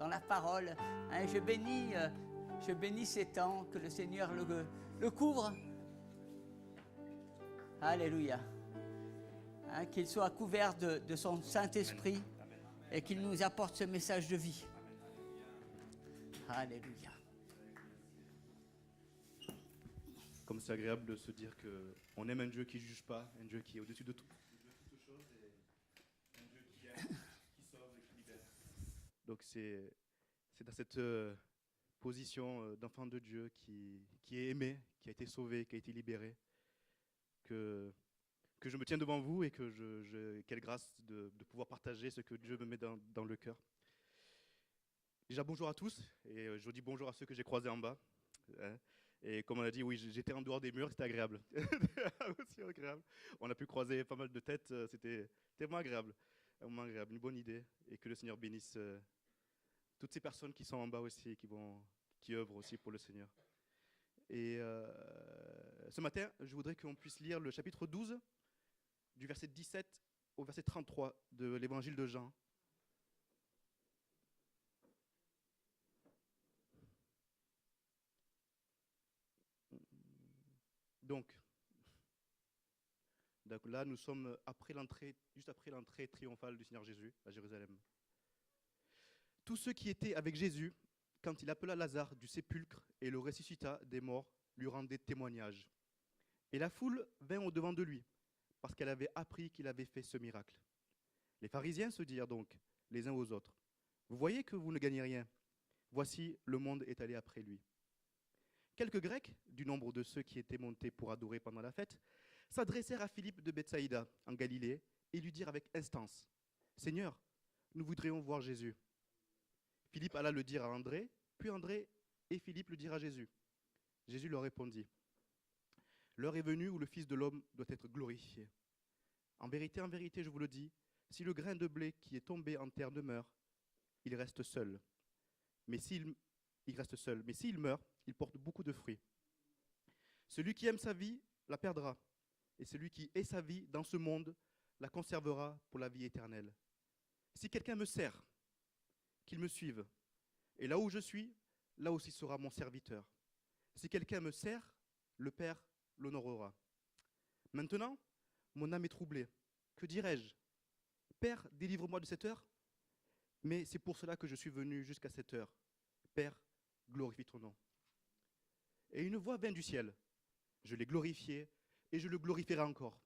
dans la parole. Hein, je bénis ces temps, que le Seigneur le couvre. Alléluia. Hein, qu'il soit couvert de son Saint-Esprit et qu'il nous apporte ce message de vie. Alléluia. Comme c'est agréable de se dire qu'on aime un Dieu qui ne juge pas, un Dieu qui est au-dessus de toutes choses, et un Dieu qui aime, qui sauve et qui libère. Donc c'est dans cette position d'enfant de Dieu qui est aimé, qui a été sauvé, qui a été libéré, que je me tiens devant vous et que quelle grâce de pouvoir partager ce que Dieu me met dans le cœur. Déjà bonjour à tous, et je dis bonjour à ceux que j'ai croisés en bas. Hein. Et comme on a dit, oui, j'étais en dehors des murs, c'était agréable. Aussi agréable. On a pu croiser pas mal de têtes, c'était vraiment agréable. Un moment agréable, une bonne idée. Et que le Seigneur bénisse toutes ces personnes qui sont en bas aussi et qui œuvrent aussi pour le Seigneur. Et ce matin, je voudrais qu'on puisse lire le chapitre 12, du verset 17 au verset 33 de l'évangile de Jean. Donc là, nous sommes juste après l'entrée triomphale du Seigneur Jésus à Jérusalem. Tous ceux qui étaient avec Jésus, quand il appela Lazare du sépulcre et le ressuscita des morts, lui rendaient témoignage. Et la foule vint au-devant de lui, parce qu'elle avait appris qu'il avait fait ce miracle. Les pharisiens se dirent donc les uns aux autres, « Vous voyez que vous ne gagnez rien. Voici, le monde est allé après lui. » Quelques Grecs, du nombre de ceux qui étaient montés pour adorer pendant la fête, s'adressèrent à Philippe de Bethsaïda, en Galilée, et lui dirent avec instance, « Seigneur, nous voudrions voir Jésus. » Philippe alla le dire à André, puis André et Philippe le dirent à Jésus. Jésus leur répondit, « L'heure est venue où le Fils de l'homme doit être glorifié. En vérité, je vous le dis, si le grain de blé qui est tombé en terre ne meurt, il reste seul. Mais s'il meurt, il porte beaucoup de fruits. Celui qui aime sa vie la perdra, et celui qui hait sa vie dans ce monde la conservera pour la vie éternelle. Si quelqu'un me sert, qu'il me suive, et là où je suis, là aussi sera mon serviteur. Si quelqu'un me sert, le Père l'honorera. Maintenant, mon âme est troublée. Que dirai-je? Père, délivre-moi de cette heure. Mais c'est pour cela que je suis venu jusqu'à cette heure. Père, glorifie ton nom. Et une voix vint du ciel. Je l'ai glorifié et je le glorifierai encore.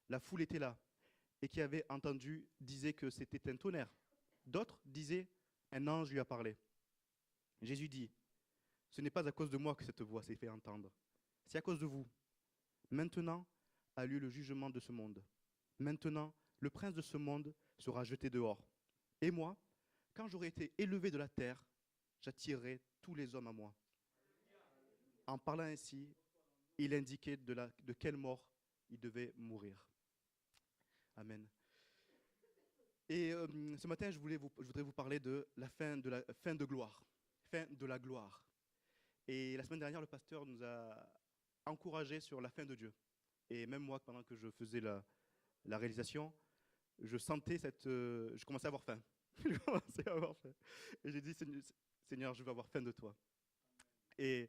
La foule était là et qui avait entendu disait que c'était un tonnerre. D'autres disaient un ange lui a parlé. Jésus dit, ce n'est pas à cause de moi que cette voix s'est fait entendre. C'est à cause de vous. Maintenant a lieu le jugement de ce monde. Maintenant, le prince de ce monde sera jeté dehors. Et moi, quand j'aurai été élevé de la terre, j'attirerai tous les hommes à moi. En parlant ainsi, il indiquait de quelle mort il devait mourir. Amen. Et ce matin, je voudrais vous parler de la fin de gloire. Fin de la gloire. Et la semaine dernière, le pasteur nous a encouragés sur la fin de Dieu. Et même moi, pendant que je faisais la réalisation, je sentais je commençais à avoir faim. Je commençais à avoir faim. Et j'ai dit, Seigneur, je veux avoir faim de toi. Et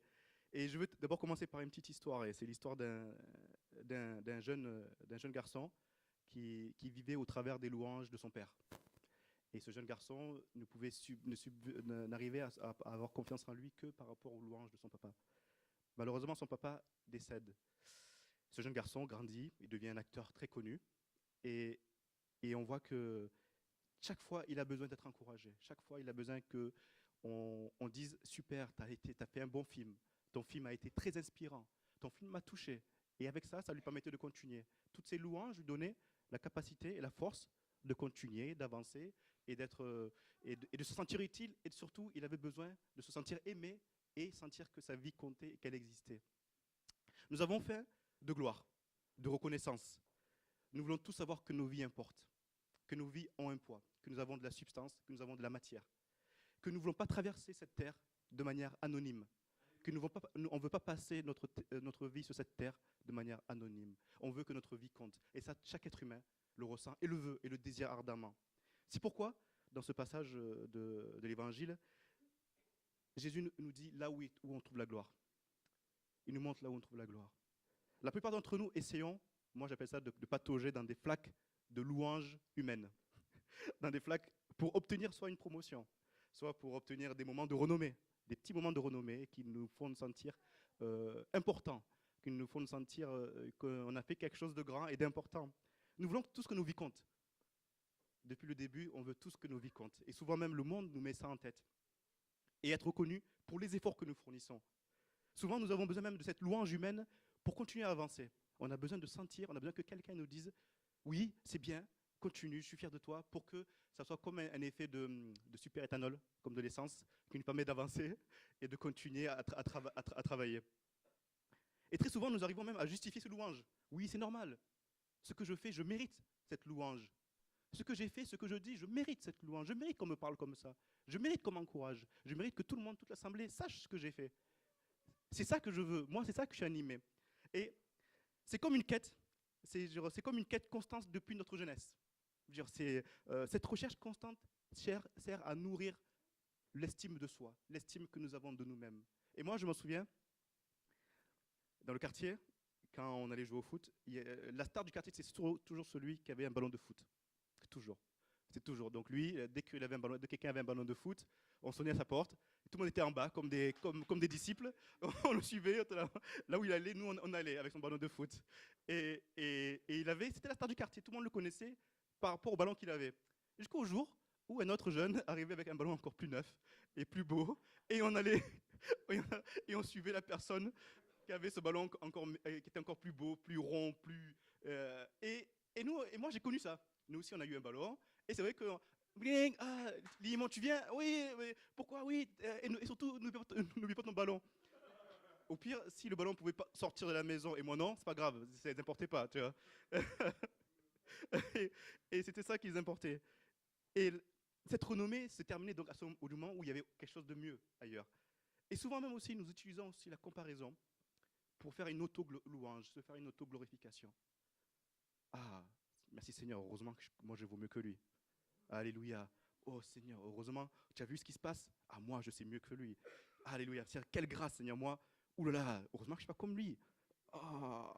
je veux d'abord commencer par une petite histoire. Et c'est l'histoire d'un jeune garçon qui vivait au travers des louanges de son père. Et ce jeune garçon n'arrivait à avoir confiance en lui que par rapport aux louanges de son papa. Malheureusement, son papa décède. Ce jeune garçon grandit, il devient un acteur très connu. Et on voit que chaque fois, il a besoin d'être encouragé. Chaque fois, il a besoin qu'on dise « Super, tu as fait un bon film. Ton film a été très inspirant. Ton film m'a touché. » Et avec ça, ça lui permettait de continuer. Toutes ces louanges lui donnaient la capacité et la force de continuer, d'avancer et de se sentir utile. Et surtout, il avait besoin de se sentir aimé et sentir que sa vie comptait et qu'elle existait. Nous avons faim de gloire, de reconnaissance. Nous voulons tous savoir que nos vies importent, que nos vies ont un poids, que nous avons de la substance, que nous avons de la matière, que nous ne voulons pas traverser cette terre de manière anonyme, que on ne veut pas passer notre vie sur cette terre de manière anonyme. On veut que notre vie compte. Et ça, chaque être humain le ressent et le veut et le désire ardemment. C'est pourquoi, dans ce passage de l'Évangile, Jésus nous dit là où on trouve la gloire. Il nous montre là où on trouve la gloire. La plupart d'entre nous essayons, moi j'appelle ça de patauger dans des flaques de louanges humaines, dans des flaques pour obtenir soit une promotion, soit pour obtenir des moments de renommée, des petits moments de renommée qui nous font nous sentir importants, qui nous font nous sentir qu'on a fait quelque chose de grand et d'important. Nous voulons tout ce que nos vies comptent. Depuis le début, on veut tout ce que nos vies comptent. Et souvent même, le monde nous met ça en tête. Et être reconnu pour les efforts que nous fournissons. Souvent, nous avons besoin même de cette louange humaine pour continuer à avancer. On a besoin de sentir, on a besoin que quelqu'un nous dise « Oui, c'est bien, continue, je suis fier de toi », pour que ça soit comme un effet de super-éthanol, comme de l'essence, qui nous permet d'avancer et de continuer à travailler. Et très souvent, nous arrivons même à justifier ces louanges. Oui, c'est normal. Ce que je fais, je mérite cette louange. Ce que j'ai fait, ce que je dis, je mérite cette louange. Je mérite qu'on me parle comme ça. Je mérite qu'on m'encourage. Je mérite que tout le monde, toute l'assemblée sache ce que j'ai fait. C'est ça que je veux. Moi, c'est ça que je suis animé. Et c'est comme une quête. C'est comme une quête constante depuis notre jeunesse. Cette recherche constante sert à nourrir l'estime de soi, l'estime que nous avons de nous-mêmes. Et moi, je m'en souviens, dans le quartier, quand on allait jouer au foot, la star du quartier, c'est toujours celui qui avait un ballon de foot. Toujours. C'est toujours. Donc lui, dès que quelqu'un avait un ballon de foot, on sonnait à sa porte. Et tout le monde était en bas, comme des disciples. On le suivait. Là où il allait, nous, on allait avec son ballon de foot. Et c'était la star du quartier. Tout le monde le connaissait par rapport au ballon qu'il avait. Jusqu'au jour où un autre jeune arrivait avec un ballon encore plus neuf et plus beau. Et on allait, et on suivait la personne qui avait ce ballon qui était encore plus beau, plus rond, plus... et moi, j'ai connu ça. Nous aussi, on a eu un ballon. Et c'est vrai que... Ah, Limon, tu viens? Oui, pourquoi? Oui. Et surtout, n'oublie pas ton ballon. Au pire, si le ballon ne pouvait pas sortir de la maison et moi non, c'est pas grave, ça les importait pas, tu vois. et c'était ça qui les importait. Et cette renommée se terminait donc au moment où il y avait quelque chose de mieux ailleurs. Et souvent même aussi, nous utilisons aussi la comparaison pour faire une auto-louange, se faire une auto-glorification. Ah, merci Seigneur, heureusement que moi je vaux mieux que lui. Alléluia. Oh Seigneur, heureusement, tu as vu ce qui se passe? Ah, moi je sais mieux que lui. Alléluia. Seigneur, quelle grâce Seigneur, moi. Ouh là là, heureusement que je ne suis pas comme lui. Ah,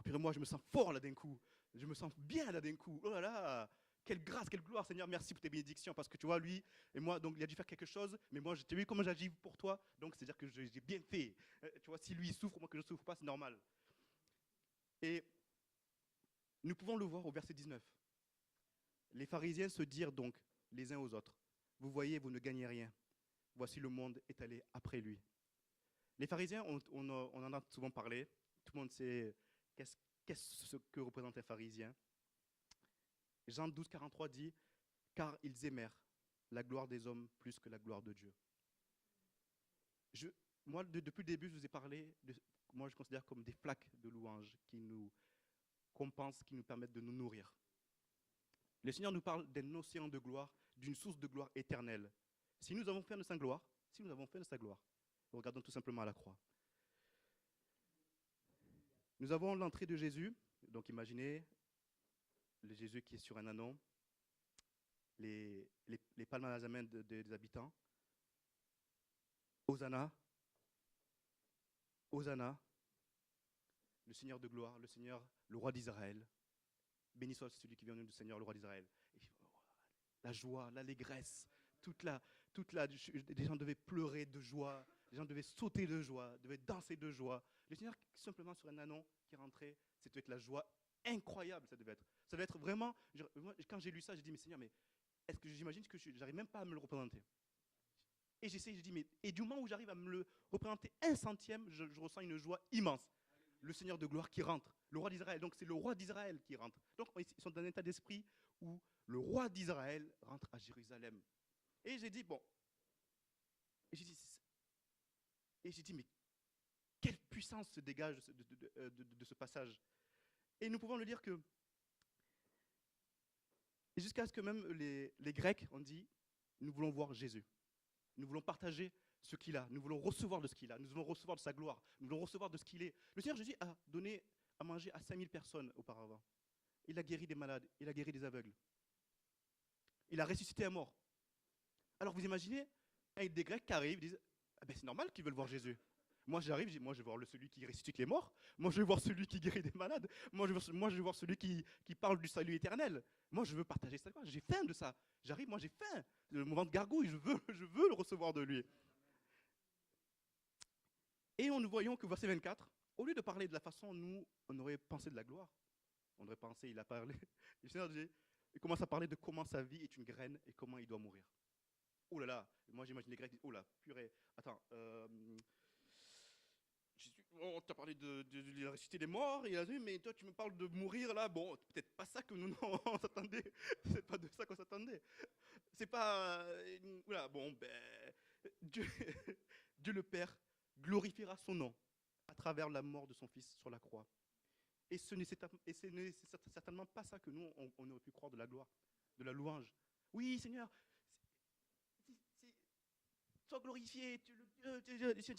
puis moi je me sens fort là d'un coup. Je me sens bien là d'un coup. Oh là là, quelle grâce, quelle gloire Seigneur, merci pour tes bénédictions. Parce que tu vois, lui et moi, donc il a dû faire quelque chose, mais moi, tu as vu comment j'agis pour toi, donc c'est-à-dire que j'ai bien fait. Tu vois, si lui il souffre, moi que je ne souffre pas, c'est normal. Et nous pouvons le voir au verset 19. Les pharisiens se dirent donc les uns aux autres, vous voyez, vous ne gagnez rien. Voici le monde est allé après lui. Les pharisiens, on en a souvent parlé. Tout le monde sait qu'est-ce que représente un pharisien. Jean 12, 43 dit, car ils aimèrent la gloire des hommes plus que la gloire de Dieu. Moi, depuis le début, je vous ai parlé, moi je considère comme des flaques de louange qui nous compensent, qui nous permettent de nous nourrir. Le Seigneur nous parle d'un océan de gloire, d'une source de gloire éternelle. Si nous avons faim de sa gloire, regardons tout simplement à la croix. Nous avons l'entrée de Jésus, donc imaginez le Jésus qui est sur un ânon, les palmes à la main des habitants. Hosanna, Hosanna, le Seigneur de gloire, le Seigneur, le roi d'Israël. Béni soit celui qui vient au nom du Seigneur, le roi d'Israël. La joie, l'allégresse, les gens devaient pleurer de joie, les gens devaient sauter de joie, devaient danser de joie. Le Seigneur, simplement sur un ânon qui rentrait, c'était la joie incroyable, ça devait être. Ça devait être vraiment, quand j'ai lu ça, j'ai dit, mais Seigneur, mais est-ce que j'imagine que je n'arrive même pas à me le représenter? Et j'essaie, je dis, mais et du moment où j'arrive à me le représenter un centième, je ressens une joie immense. Le Seigneur de gloire qui rentre, le roi d'Israël. Donc c'est le roi d'Israël qui rentre. Donc ils sont dans un état d'esprit où le roi d'Israël rentre à Jérusalem. Et j'ai dit, bon, et j'ai dit, mais quelle puissance se dégage de ce passage. Et nous pouvons le dire que, jusqu'à ce que même les Grecs ont dit, nous voulons voir Jésus. Nous voulons partager ce qu'il a. Nous voulons recevoir de ce qu'il a. Nous voulons recevoir de sa gloire. Nous voulons recevoir de ce qu'il est. Le Seigneur Jésus a donné à manger à 5000 personnes auparavant. Il a guéri des malades. Il a guéri des aveugles. Il a ressuscité un mort. Alors vous imaginez, avec des Grecs qui arrivent, ils disent ah ben, c'est normal qu'ils veulent voir Jésus. Moi j'arrive, je dis, moi je veux voir celui qui ressuscite les morts, moi je veux voir celui qui guérit des malades, moi je veux voir celui qui parle du salut éternel. Moi je veux partager ça. J'ai faim de ça. J'arrive, moi j'ai faim. Le moment de gargouille, je veux le recevoir de lui. Et nous voyons que verset 24, au lieu de parler de la façon nous, on aurait pensé de la gloire, on aurait pensé, il a parlé, le Seigneur dit, il commence à parler de comment sa vie est une graine et comment il doit mourir. Oh là là, moi j'imagine les Grecs disent, oh là, purée, attends, on t'a parlé de ressusciter les morts, il a dit, mais toi tu me parles de mourir là, bon, peut-être pas ça que nous on s'attendait, c'est pas de ça qu'on s'attendait. C'est pas, voilà, bon, ben, Dieu, Dieu le Père glorifiera son nom à travers la mort de son Fils sur la croix. Et ce n'est certainement pas ça que nous, on aurait pu croire de la gloire, de la louange. Oui, Seigneur, sois glorifié.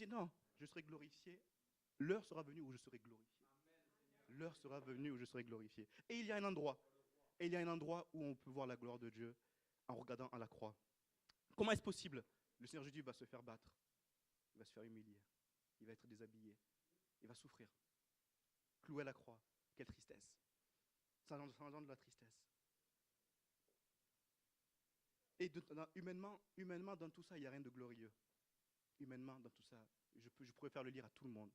Non, je serai glorifié. L'heure sera venue où je serai glorifié. L'heure sera venue où je serai glorifié. Et il y a un endroit où on peut voir la gloire de Dieu en regardant à la croix. Comment est-ce possible? Le Seigneur Jésus va se faire battre, il va se faire humilier, il va être déshabillé, il va souffrir. Cloué à la croix, quelle tristesse. Ça engendre de la tristesse. Et humainement, dans tout ça, il n'y a rien de glorieux. Humainement, dans tout ça, je pourrais faire le lire à tout le monde.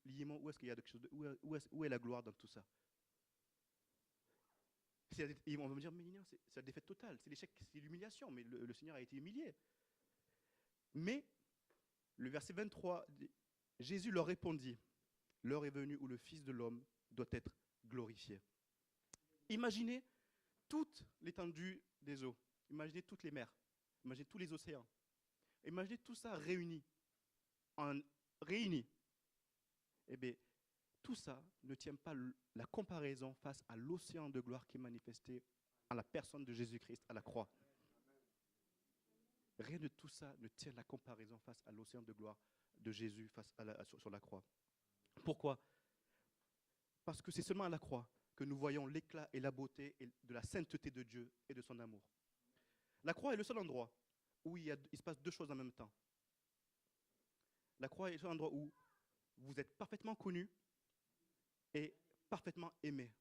Liez-moi, où est-ce qu'il y a quelque chose où est la gloire dans tout ça? Ils vont me dire, mais non, c'est la défaite totale, c'est l'échec, c'est l'humiliation, mais le Seigneur a été humilié. Mais, le verset 23, Jésus leur répondit, l'heure est venue où le Fils de l'homme doit être glorifié. Imaginez toute l'étendue des eaux, imaginez toutes les mers, imaginez tous les océans, imaginez tout ça réuni. Eh bien, tout ça ne tient pas la comparaison face à l'océan de gloire qui est manifesté en la personne de Jésus-Christ à la croix. Rien de tout ça ne tient la comparaison face à l'océan de gloire de Jésus sur la croix. Pourquoi? Parce que c'est seulement à la croix que nous voyons l'éclat et la beauté de la sainteté de Dieu et de son amour. La croix est le seul endroit où il se passe deux choses en même temps. La croix est le seul endroit où vous êtes parfaitement connu et parfaitement aimé.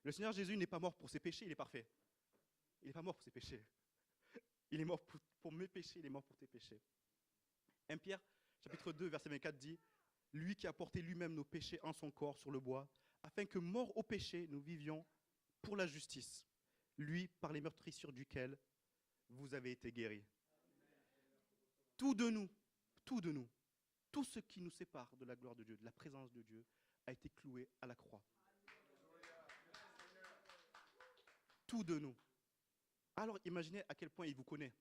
Le Seigneur Jésus n'est pas mort pour ses péchés, il est parfait. Il n'est pas mort pour ses péchés. Il est mort pour mes péchés, il est mort pour tes péchés. 1 Pierre, chapitre 2, verset 24 dit « Lui qui a porté lui-même nos péchés en son corps sur le bois, afin que, morts au péché, nous vivions pour la justice. Lui, par les meurtrissures duquel vous avez été guéris. » Tout de nous, tout ce qui nous sépare de la gloire de Dieu, de la présence de Dieu, a été cloué à la croix. Tout de nous. Alors imaginez à quel point il vous connaît.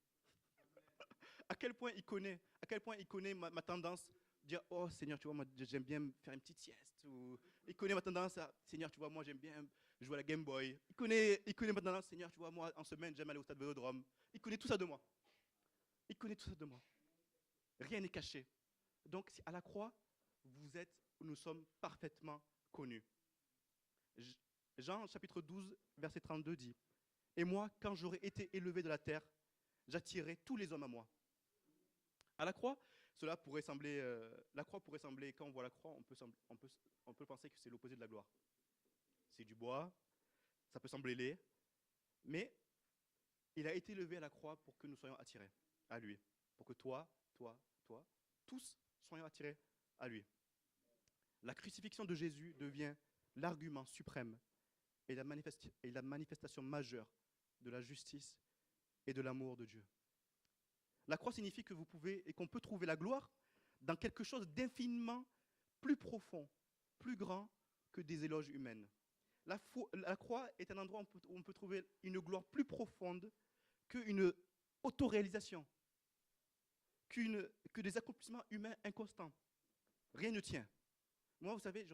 à quel point il connaît ma tendance à dire, oh Seigneur, tu vois, moi j'aime bien faire une petite sieste. Ou, il connaît ma tendance à, Seigneur, tu vois, moi j'aime bien jouer à la Game Boy. Il connaît ma tendance, Seigneur, tu vois, moi en semaine j'aime aller au stade Vélodrome. Il connaît tout ça de moi. Rien n'est caché. Donc à la croix, nous sommes parfaitement connus. Jean chapitre 12, verset 32 dit, « Et moi, quand j'aurai été élevé de la terre, j'attirerai tous les hommes à moi. » À la croix, la croix pourrait sembler, quand on voit la croix, on peut penser que c'est l'opposé de la gloire. C'est du bois, ça peut sembler laid, mais il a été élevé à la croix pour que nous soyons attirés à lui, pour que toi, tous soyons attirés à lui. La crucifixion de Jésus devient l'argument suprême et la manifestation majeure de la justice et de l'amour de Dieu. La croix signifie que vous pouvez et qu'on peut trouver la gloire dans quelque chose d'infiniment plus profond, plus grand que des éloges humaines. La croix est un endroit où on peut trouver une gloire plus profonde qu'une autoréalisation, que des accomplissements humains inconstants. Rien ne tient. Moi, vous savez,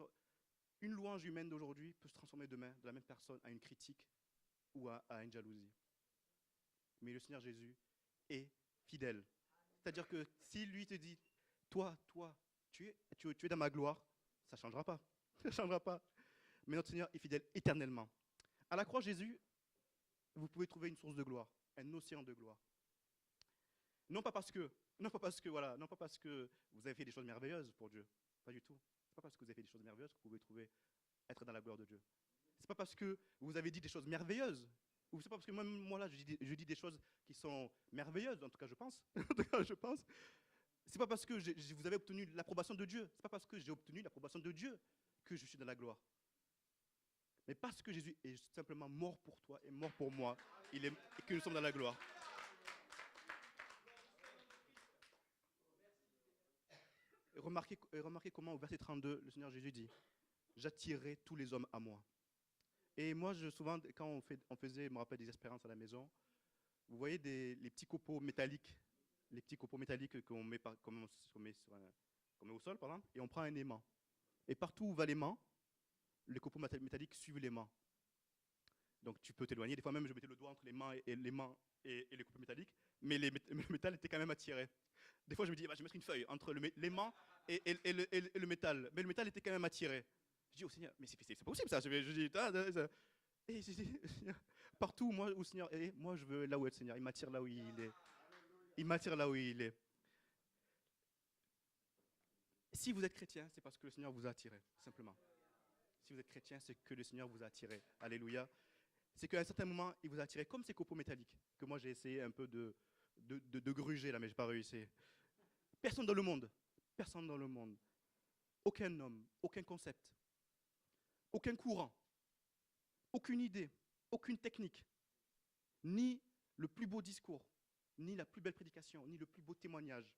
une louange humaine d'aujourd'hui peut se transformer demain de la même personne à une critique ou à une jalousie. Mais le Seigneur Jésus est fidèle. C'est-à-dire que si lui te dit, toi, tu es dans ma gloire, ça ne changera pas. Ça ne changera pas. Mais notre Seigneur est fidèle éternellement. À la croix, Jésus vous pouvez trouver une source de gloire, un océan de gloire. Non pas parce que, non pas parce que vous avez fait des choses merveilleuses pour Dieu, pas du tout. C'est pas parce que vous avez fait des choses merveilleuses que vous pouvez trouver être dans la gloire de Dieu. C'est pas parce que vous avez dit des choses merveilleuses, ou c'est pas parce que même moi là je dis des choses qui sont merveilleuses, en tout cas je pense, en tout cas je pense. C'est pas parce que vous avez obtenu l'approbation de Dieu, c'est pas parce que j'ai obtenu l'approbation de Dieu que je suis dans la gloire. Mais parce que Jésus est simplement mort pour toi et mort pour moi, et que nous sommes dans la gloire. Et remarquez comment au verset 32, le Seigneur Jésus dit « J'attirerai tous les hommes à moi ». Et moi, souvent, quand on faisait, je me rappelle, des expériences à la maison, vous voyez les petits copeaux métalliques, qu'on met, qu'on met au sol, par exemple, et on prend un aimant. Et partout où va l'aimant, les copeaux métalliques suivent l'aimant. Donc tu peux t'éloigner. Des fois même, je mettais le doigt entre l'aimant et les copeaux métalliques, mais le métal était quand même attiré. Des fois, je me dis, bah, je vais mettre une feuille entre l'aimant et le métal. Mais le métal était quand même attiré. Je dis au Seigneur, mais c'est pas possible ça. Je dis, et je dis, partout où le Seigneur est, moi je veux là où est le Seigneur. Il m'attire là où il est. Il m'attire là où il est. Si vous êtes chrétien, c'est parce que le Seigneur vous a attiré, simplement. Si vous êtes chrétien, c'est que le Seigneur vous a attiré. Alléluia. C'est qu'à un certain moment, il vous a attiré comme ces copeaux métalliques, que moi j'ai essayé un peu de gruger là, mais je n'ai pas réussi. Personne dans le monde, aucun homme, aucun concept, aucun courant, aucune idée, aucune technique, ni le plus beau discours, ni la plus belle prédication, ni le plus beau témoignage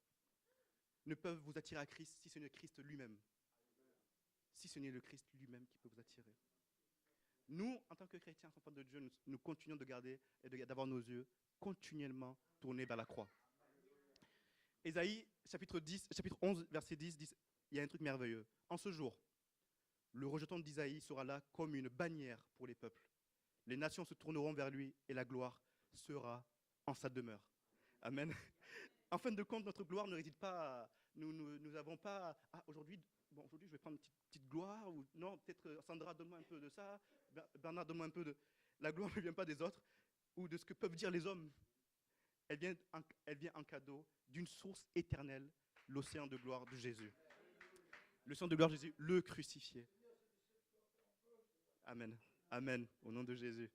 ne peuvent vous attirer à Christ si ce n'est Christ lui-même. Si ce n'est le Christ lui-même qui peut vous attirer. Nous, en tant que chrétiens, enfants de Dieu, nous continuons de garder et d'avoir nos yeux continuellement tournés vers la croix. Ésaïe, chapitre 11, verset 10, dit, il y a un truc merveilleux. En ce jour, le rejeton d'Isaïe sera là comme une bannière pour les peuples. Les nations se tourneront vers lui et la gloire sera en sa demeure. Amen. En fin de compte, notre gloire ne réside pas, nous n'avons pas, aujourd'hui je vais prendre une petite gloire, ou non, peut-être Sandra, donne-moi un peu de ça, Bernard, donne-moi un peu de... La gloire ne vient pas des autres, ou de ce que peuvent dire les hommes. Elle vient en cadeau d'une source éternelle, l'océan de gloire de Jésus. L'océan de gloire de Jésus, le crucifié. Amen. Amen, au nom de Jésus.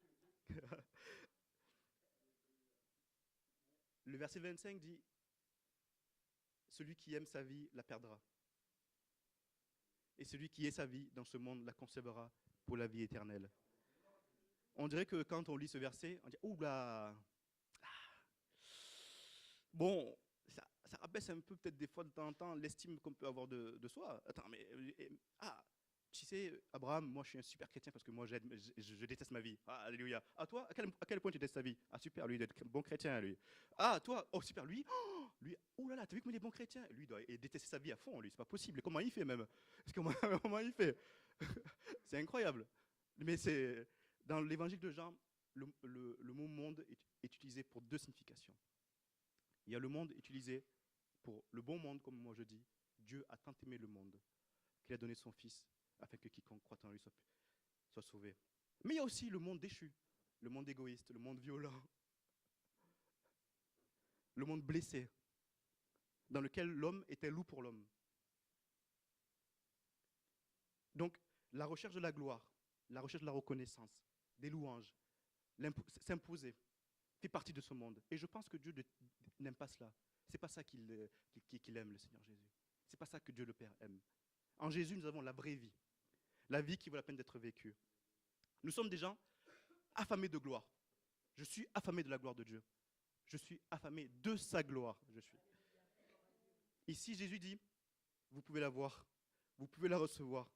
Le verset 25 dit, celui qui aime sa vie la perdra. Et celui qui est sa vie dans ce monde la conservera pour la vie éternelle. On dirait que quand on lit ce verset, on dit, oula, bon, ça rabaisse un peu peut-être des fois de temps en temps l'estime qu'on peut avoir de soi. Attends, mais, tu sais, Abraham, moi je suis un super chrétien parce que moi je déteste ma vie. Ah, alléluia. Ah, toi, à quel point tu détestes ta vie? Ah, super, lui, il est bon chrétien, lui. Ah, toi, oh, super, lui, oh là là, t'as vu comment il est bon chrétien? Lui, il doit détester sa vie à fond, lui, c'est pas possible. Comment il fait même? Comment il fait? C'est incroyable. Mais c'est dans l'évangile de Jean, le mot monde est utilisé pour deux significations. Il y a le monde utilisé pour le bon monde, comme moi je dis. Dieu a tant aimé le monde qu'il a donné son Fils afin que quiconque croit en lui soit sauvé. Mais il y a aussi le monde déchu, le monde égoïste, le monde violent, le monde blessé, dans lequel l'homme est un loup pour l'homme. Donc, la recherche de la gloire, la recherche de la reconnaissance, des louanges, s'imposer, fait partie de ce monde. Et je pense que Dieu n'aime pas cela. C'est pas ça qu'il aime, le Seigneur Jésus. C'est pas ça que Dieu le Père aime. En Jésus, nous avons la vraie vie. La vie qui vaut la peine d'être vécue. Nous sommes des gens affamés de gloire. Je suis affamé de la gloire de Dieu. Je suis affamé de sa gloire. Ici, Jésus dit, vous pouvez la voir, vous pouvez la recevoir.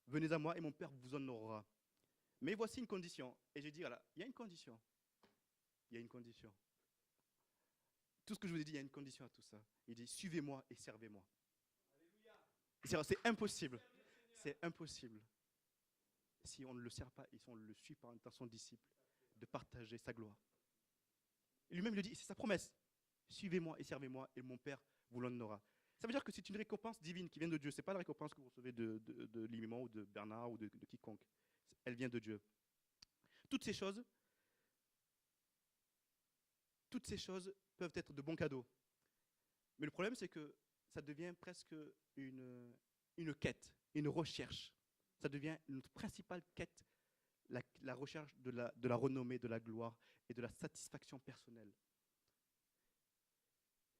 Venez à moi et mon Père vous honorera. Mais voici une condition. Et j'ai dit, voilà, il y a une condition. Il y a une condition. Tout ce que je vous ai dit, il y a une condition à tout ça. Il dit, suivez-moi et servez-moi. C'est impossible. C'est impossible. Si on ne le sert pas et si on ne le suit pas en tant que son disciple, de partager sa gloire. Et lui-même le dit, c'est sa promesse. Suivez-moi et servez-moi et mon Père vous l'honorera. Ça veut dire que c'est une récompense divine qui vient de Dieu. Ce n'est pas la récompense que vous recevez de Limimon ou de Bernard ou de quiconque. Elle vient de Dieu. Toutes ces choses toutes ces choses peuvent être de bons cadeaux. Mais le problème, c'est que ça devient presque une quête, une recherche. Ça devient notre principale quête, la recherche de la renommée, de la gloire et de la satisfaction personnelle.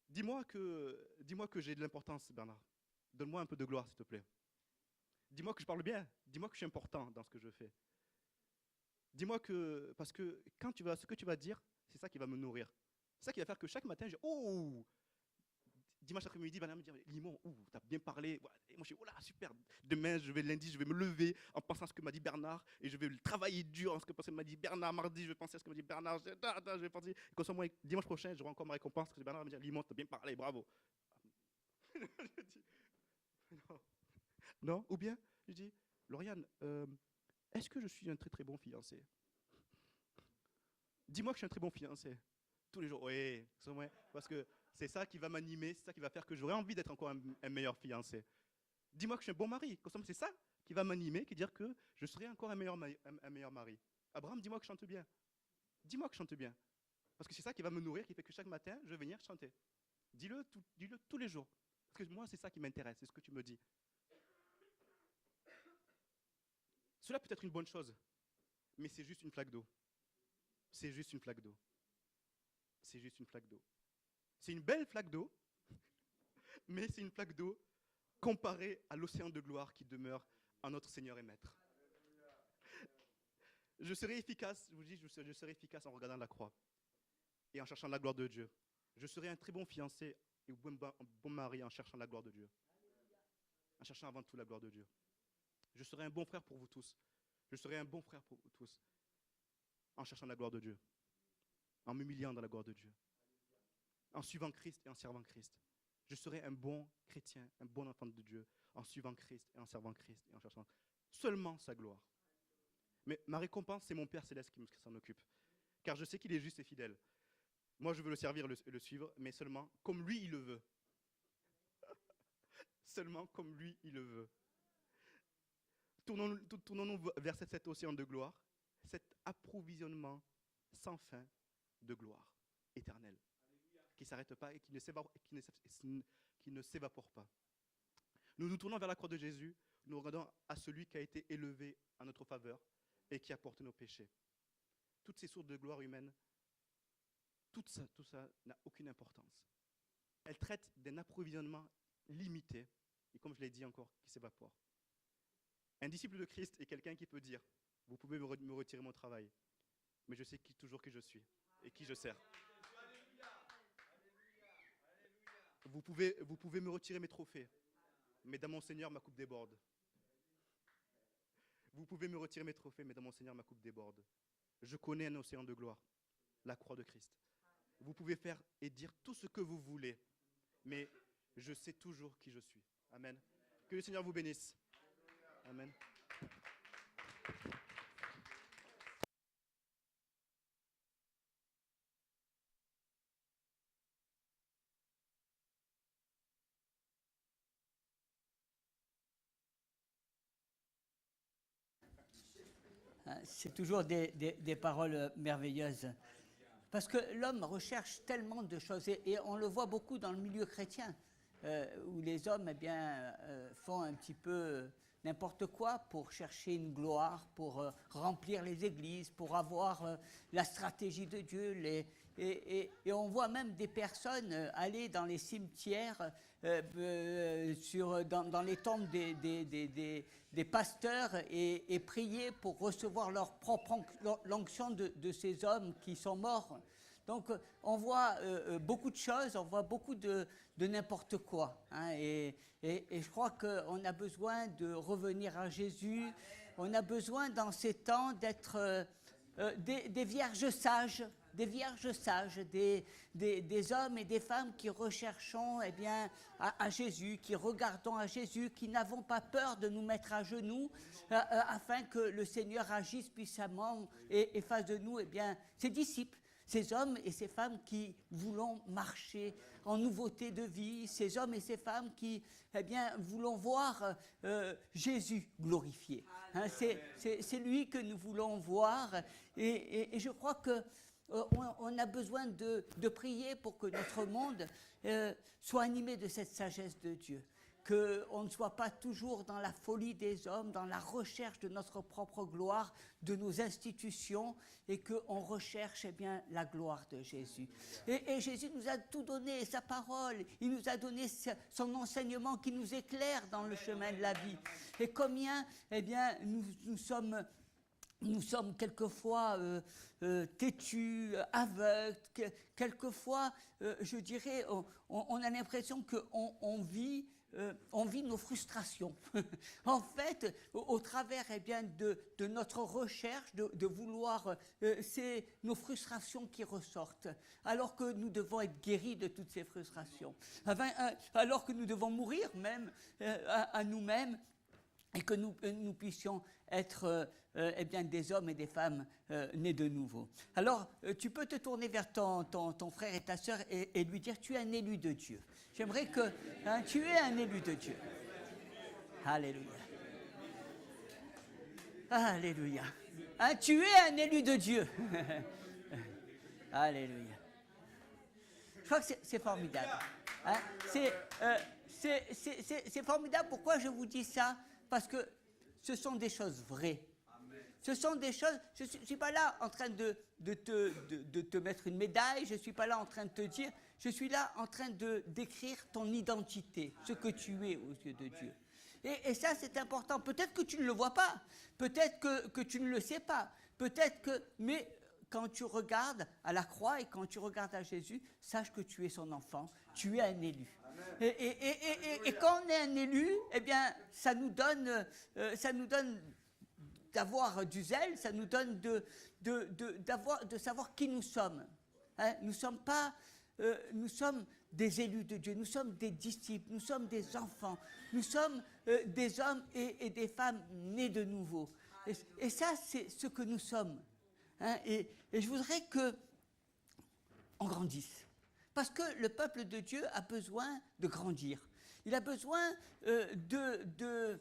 Dis-moi que j'ai de l'importance, Bernard. Donne-moi un peu de gloire, s'il te plaît. Dis-moi que je parle bien. Dis-moi que je suis important dans ce que je fais. Dis-moi que... Parce que ce que tu vas dire, c'est ça qui va me nourrir. C'est ça qui va faire que chaque matin, je dis, oh, dimanche après-midi, Bernard me dit, Limon, t'as bien parlé. Et moi, je dis, oh là, super. Demain, lundi, je vais me lever en pensant à ce que m'a dit Bernard et je vais travailler dur en ce que m'a dit Bernard. Mardi, je vais penser à ce que m'a dit Bernard. Je vais penser. Et comme ça, moi, dimanche prochain, j'aurai encore ma récompense parce que Bernard va me dire, Limon, t'as bien parlé, bravo. Je dis, non. Non. Ou bien, je dis, Lauriane, est-ce que je suis un très très bon fiancé? Dis-moi que je suis un très bon fiancé. Tous les jours, oui, parce que c'est ça qui va m'animer, c'est ça qui va faire que j'aurai envie d'être encore un meilleur fiancé. Dis-moi que je suis un bon mari, c'est ça qui va m'animer, qui dire que je serai encore un meilleur mari. Abraham, dis-moi que je chante bien. Dis-moi que je chante bien. Parce que c'est ça qui va me nourrir, qui fait que chaque matin, je vais venir chanter. Dis-le tous les jours. Parce que moi, c'est ça qui m'intéresse, c'est ce que tu me dis. Cela peut être une bonne chose, mais c'est juste une flaque d'eau. C'est juste une flaque d'eau. C'est juste une flaque d'eau. C'est une belle flaque d'eau, mais c'est une flaque d'eau comparée à l'océan de gloire qui demeure en notre Seigneur et Maître. Je serai efficace, je vous dis, je serai efficace en regardant la croix et en cherchant la gloire de Dieu. Je serai un très bon fiancé et un bon mari en cherchant la gloire de Dieu. En cherchant avant tout la gloire de Dieu. Je serai un bon frère pour vous tous. Je serai un bon frère pour vous tous en cherchant la gloire de Dieu. En m'humiliant dans la gloire de Dieu. En suivant Christ et en servant Christ. Je serai un bon chrétien, un bon enfant de Dieu, en suivant Christ et en servant Christ et en cherchant seulement sa gloire. Mais ma récompense, c'est mon Père Céleste qui s'en occupe. Car je sais qu'il est juste et fidèle. Moi, je veux le servir et le suivre, mais seulement comme lui, il le veut. Seulement comme lui, il le veut. Tournons-nous vers cet océan de gloire, cet approvisionnement sans fin de gloire éternelle, qui ne s'arrête pas et qui ne s'évapore pas. Nous nous tournons vers la croix de Jésus, nous regardons à celui qui a été élevé en notre faveur et qui a porté nos péchés. Toutes ces sources de gloire humaine, tout ça n'a aucune importance. Elles traitent d'un approvisionnement limité, et comme je l'ai dit encore, qui s'évapore. Un disciple de Christ est quelqu'un qui peut dire, vous pouvez me retirer mon travail, mais je sais toujours qui je suis et qui je sers. Vous pouvez me retirer mes trophées, mais dans mon Seigneur, ma coupe déborde. Vous pouvez me retirer mes trophées, mais dans mon Seigneur, ma coupe déborde. Je connais un océan de gloire, la croix de Christ. Vous pouvez faire et dire tout ce que vous voulez, mais je sais toujours qui je suis. Amen. Que le Seigneur vous bénisse. Amen. C'est toujours des paroles merveilleuses. Parce que l'homme recherche tellement de choses, et on le voit beaucoup dans le milieu chrétien, où les hommes font un petit peu n'importe quoi pour chercher une gloire, pour remplir les églises, pour avoir la stratégie de Dieu. Et on voit même des personnes aller dans les cimetières, dans les tombes des pasteurs et prier pour recevoir l'onction de ces hommes qui sont morts. Donc on voit beaucoup de choses, on voit beaucoup de n'importe quoi. Hein, et je crois qu'on a besoin de revenir à Jésus. On a besoin dans ces temps d'être des vierges sages, des hommes et des femmes qui recherchons à Jésus, qui regardons à Jésus, qui n'avons pas peur de nous mettre à genoux afin que le Seigneur agisse puissamment et fasse de nous ses disciples. Ces hommes et ces femmes qui voulons marcher en nouveauté de vie, ces hommes et ces femmes qui voulons voir Jésus glorifié. Hein, c'est lui que nous voulons voir et je crois que on a besoin de prier pour que notre monde soit animé de cette sagesse de Dieu. Qu'on ne soit pas toujours dans la folie des hommes, dans la recherche de notre propre gloire, de nos institutions, et qu'on recherche la gloire de Jésus. Et Jésus nous a tout donné, sa parole, il nous a donné son enseignement qui nous éclaire dans le chemin de la vie. Et combien nous sommes quelquefois têtus, aveugles, quelquefois, je dirais, on a l'impression qu'on vit nos frustrations. En fait, au travers de notre recherche, de vouloir, c'est nos frustrations qui ressortent, alors que nous devons être guéris de toutes ces frustrations, alors que nous devons mourir même à nous-mêmes, et que nous puissions être des hommes et des femmes nés de nouveau. Alors, tu peux te tourner vers ton frère et ta sœur et lui dire, tu es un élu de Dieu. J'aimerais que tu es un élu de Dieu. Alléluia. Alléluia. Tu es un élu de Dieu. Alléluia. Je crois que c'est formidable. C'est formidable. Pourquoi je vous dis ça? Parce que ce sont des choses vraies. Ce sont des choses, je ne suis pas là en train de te mettre une médaille, je ne suis pas là en train de te dire, je suis là en train de décrire ton identité, ce que tu es aux yeux de Dieu. Et ça, c'est important. Peut-être que tu ne le vois pas, peut-être que tu ne le sais pas, mais quand tu regardes à la croix et quand tu regardes à Jésus, sache que tu es son enfant, tu es un élu. Et quand on est un élu, ça nous donne d'avoir du zèle, ça nous donne de savoir qui nous sommes. Nous sommes des élus de Dieu, nous sommes des disciples, nous sommes des enfants, nous sommes des hommes et des femmes nés de nouveau. Et ça, c'est ce que nous sommes. Et je voudrais qu'on grandisse. Parce que le peuple de Dieu a besoin de grandir. Il a besoin de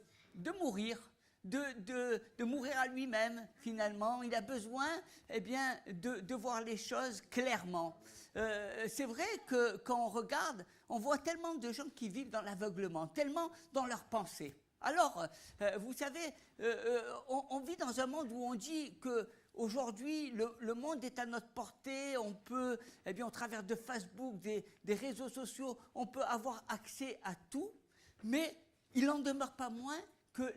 mourir. De mourir à lui-même, finalement. Il a besoin de voir les choses clairement. C'est vrai que quand on regarde, on voit tellement de gens qui vivent dans l'aveuglement, tellement dans leurs pensées. Alors, vous savez, on vit dans un monde où on dit qu'aujourd'hui, le monde est à notre portée, on peut, au travers de Facebook, des réseaux sociaux, on peut avoir accès à tout, mais il n'en demeure pas moins que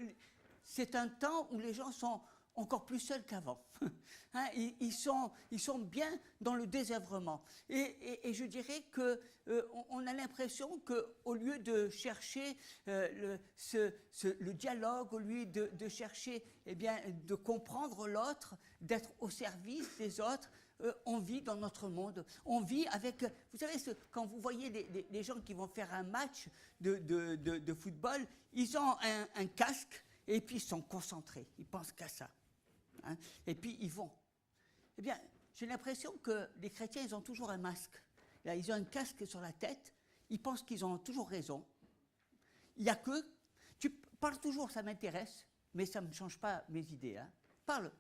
c'est un temps où les gens sont encore plus seuls qu'avant. Ils sont bien dans le désœuvrement. Et je dirais qu'on a l'impression qu'au lieu de chercher le dialogue, au lieu de chercher de comprendre l'autre, d'être au service des autres, on vit dans notre monde. On vit avec... Vous savez, quand vous voyez les gens qui vont faire un match de football, ils ont un casque, et puis ils sont concentrés, ils pensent qu'à ça. Et puis ils vont. J'ai l'impression que les chrétiens, ils ont toujours un masque. Là, ils ont un casque sur la tête, ils pensent qu'ils ont toujours raison. Il n'y a que... Tu parles toujours, ça m'intéresse, mais ça ne change pas mes idées. Parle,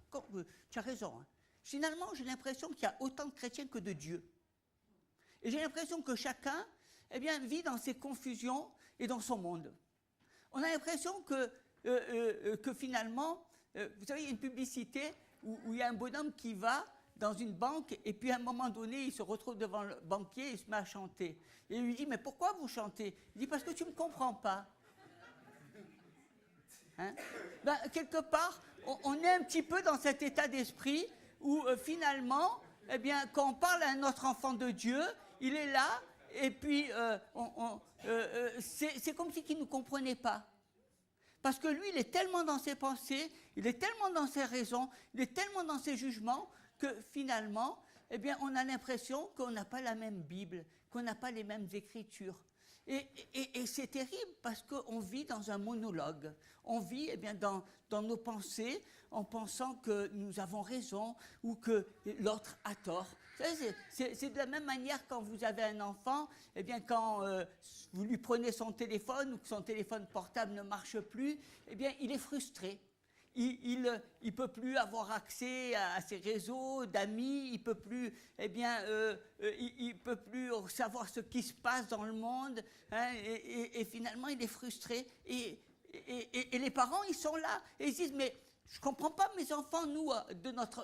tu as raison. Finalement, j'ai l'impression qu'il y a autant de chrétiens que de Dieu. Et j'ai l'impression que chacun vit dans ses confusions et dans son monde. On a l'impression que finalement, vous savez, il y a une publicité où il y a un bonhomme qui va dans une banque et puis à un moment donné, il se retrouve devant le banquier et il se met à chanter. Et il lui dit, mais pourquoi vous chantez? Il dit, parce que tu ne me comprends pas. Quelque part, on est un petit peu dans cet état d'esprit où finalement, quand on parle à notre enfant de Dieu, il est là et puis c'est comme si il ne nous comprenait pas. Parce que lui, il est tellement dans ses pensées, il est tellement dans ses raisons, il est tellement dans ses jugements, que finalement, on a l'impression qu'on n'a pas la même Bible, qu'on n'a pas les mêmes Écritures. Et c'est terrible parce qu'on vit dans un monologue. On vit dans nos pensées en pensant que nous avons raison ou que l'autre a tort. C'est de la même manière quand vous avez un enfant, quand vous lui prenez son téléphone ou que son téléphone portable ne marche plus, il est frustré. il peut plus avoir accès à ses réseaux d'amis, il peut plus, il peut plus savoir ce qui se passe dans le monde, hein, et finalement il est frustré. Et les parents, ils sont là et ils disent, mais je ne comprends pas, mes enfants, nous,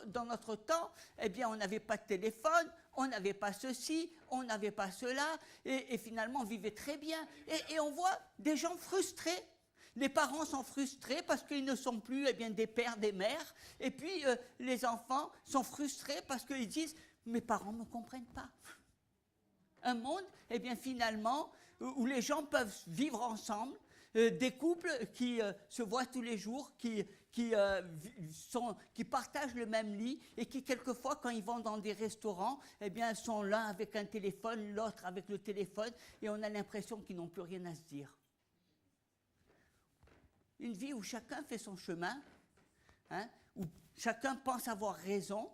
dans notre temps, on n'avait pas de téléphone, on n'avait pas ceci, on n'avait pas cela, et finalement, on vivait très bien. Et on voit des gens frustrés. Les parents sont frustrés parce qu'ils ne sont plus des pères, des mères, et puis les enfants sont frustrés parce qu'ils disent, mes parents ne me comprennent pas. Un monde, finalement, où les gens peuvent vivre ensemble, des couples qui se voient tous les jours, qui partagent le même lit et qui, quelquefois, quand ils vont dans des restaurants, sont l'un avec un téléphone, l'autre avec le téléphone, et on a l'impression qu'ils n'ont plus rien à se dire. Une vie où chacun fait son chemin, hein, où chacun pense avoir raison,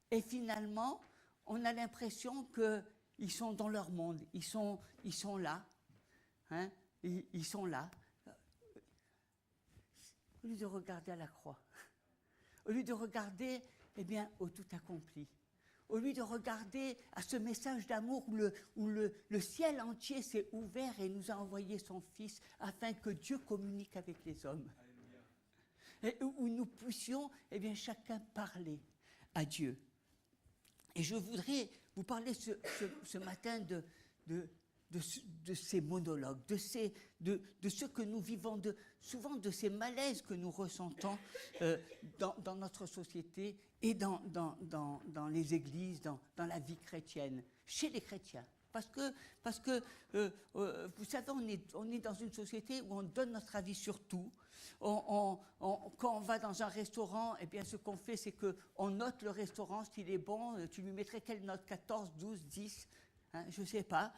et finalement, on a l'impression qu'ils sont dans leur monde, ils sont là, hein, ils sont là. Au lieu de regarder à la croix, au lieu de regarder au tout accompli, au lieu de regarder à ce message d'amour où le ciel entier s'est ouvert et nous a envoyé son Fils afin que Dieu communique avec les hommes. Et où nous puissions chacun parler à Dieu. Et je voudrais vous parler ce matin de ces monologues, de ce que nous vivons, souvent de ces malaises que nous ressentons dans notre société et dans les églises, dans la vie chrétienne, chez les chrétiens. Parce que vous savez, on est dans une société où on donne notre avis sur tout. Quand on va dans un restaurant, ce qu'on fait, c'est qu'on note le restaurant, s'il est bon. Tu lui mettrais quelle note? 14, 12, 10 hein, je ne sais pas.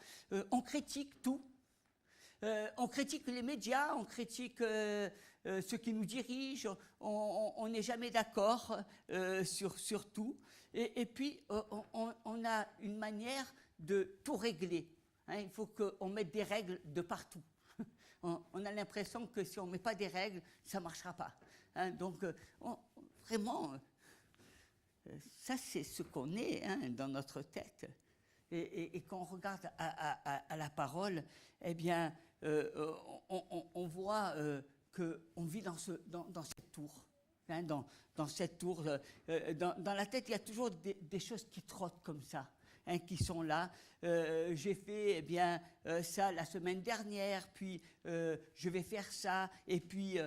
On critique tout. On critique les médias, on critique ceux qui nous dirigent. On n'est jamais d'accord sur tout. Et puis, on a une manière de tout régler. Hein, il faut qu'on mette des règles de partout. On a l'impression que si on ne met pas des règles, ça ne marchera pas. Hein, donc, vraiment, ça c'est ce qu'on est dans notre tête. Et quand on regarde à la parole, on voit qu'on vit dans cette tour. Hein, dans cette tour, dans la tête, il y a toujours des choses qui trottent comme ça. Hein, qui sont là. J'ai fait ça la semaine dernière, puis je vais faire ça, et puis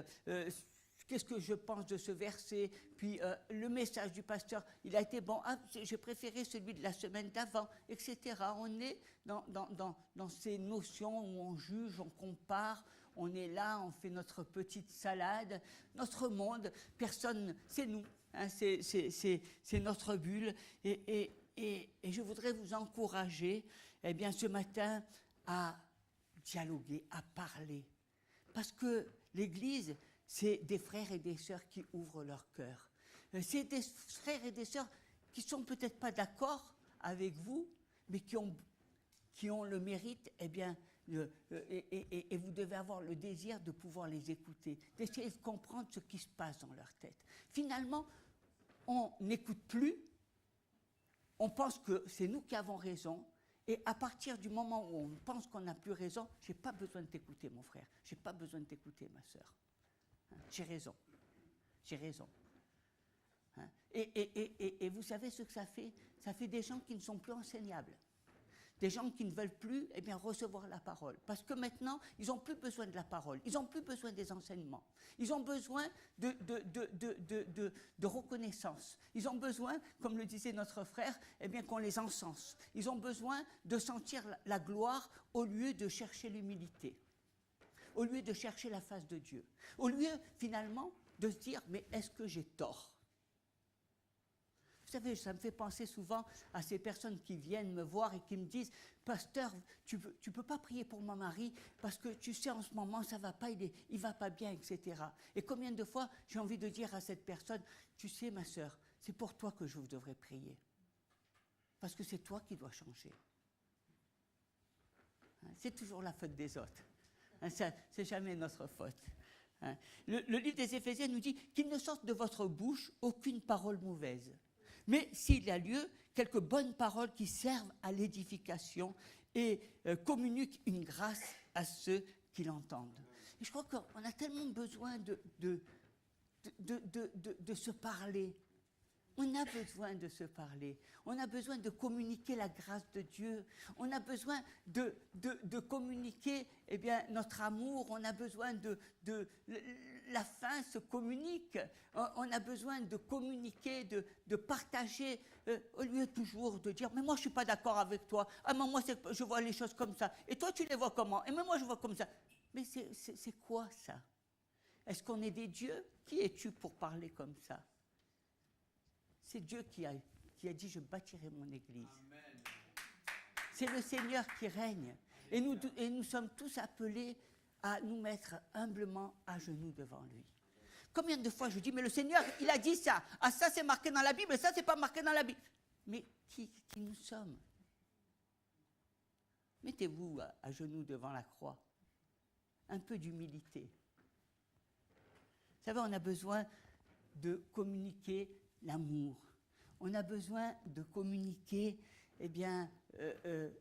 qu'est-ce que je pense de ce verset, puis le message du pasteur, il a été bon, j'ai préféré celui de la semaine d'avant, etc. On est dans ces notions où on juge, on compare, on est là, on fait notre petite salade, notre monde, personne, c'est nous, hein, c'est notre bulle, et je voudrais vous encourager ce matin à dialoguer, à parler. Parce que l'Église, c'est des frères et des sœurs qui ouvrent leur cœur. C'est des frères et des sœurs qui ne sont peut-être pas d'accord avec vous, mais qui ont le mérite, et vous devez avoir le désir de pouvoir les écouter, d'essayer de comprendre ce qui se passe dans leur tête. Finalement, on n'écoute plus. On pense que c'est nous qui avons raison, et à partir du moment où on pense qu'on n'a plus raison, je n'ai pas besoin de t'écouter, mon frère, je n'ai pas besoin de t'écouter, ma sœur. Hein, j'ai raison. Hein, et vous savez ce que ça fait? Ça fait des gens qui ne sont plus enseignables. Des gens qui ne veulent plus recevoir la parole. Parce que maintenant, ils n'ont plus besoin de la parole. Ils n'ont plus besoin des enseignements. Ils ont besoin de reconnaissance. Ils ont besoin, comme le disait notre frère, qu'on les encense. Ils ont besoin de sentir la gloire au lieu de chercher l'humilité. Au lieu de chercher la face de Dieu. Au lieu, finalement, de se dire, mais est-ce que j'ai tort? Vous savez, ça me fait penser souvent à ces personnes qui viennent me voir et qui me disent « Pasteur, tu peux pas prier pour mon mari parce que tu sais, en ce moment, ça va pas, il va pas bien, etc. » Et combien de fois j'ai envie de dire à cette personne « Tu sais, ma sœur, c'est pour toi que je devrais prier. Parce que c'est toi qui dois changer. » C'est toujours la faute des autres. C'est jamais notre faute. Hein. Le livre des Éphésiens nous dit qu'il ne sorte de votre bouche aucune parole mauvaise, mais s'il y a lieu, quelques bonnes paroles qui servent à l'édification et communiquent une grâce à ceux qui l'entendent. Et je crois qu'on a tellement besoin de se parler. On a besoin de se parler. On a besoin de communiquer la grâce de Dieu. On a besoin de communiquer notre amour. On a besoin la fin se communique. On a besoin de communiquer, de partager, au lieu toujours de dire « mais moi je ne suis pas d'accord avec toi. Ah mais moi je vois les choses comme ça. Et toi tu les vois comment? Et moi je vois comme ça. » Mais c'est quoi ça? Est-ce qu'on est des dieux? Qui es-tu pour parler comme ça? C'est Dieu qui a dit « je bâtirai mon église ». C'est le Seigneur qui règne. Et nous sommes tous appelés à nous mettre humblement à genoux devant lui. Combien de fois je dis « mais le Seigneur, il a dit ça. Ah ça c'est marqué dans la Bible, et ça c'est pas marqué dans la Bible. » Mais qui nous sommes? Mettez-vous à genoux devant la croix. Un peu d'humilité. Vous savez, on a besoin de communiquer l'amour. On a besoin de communiquer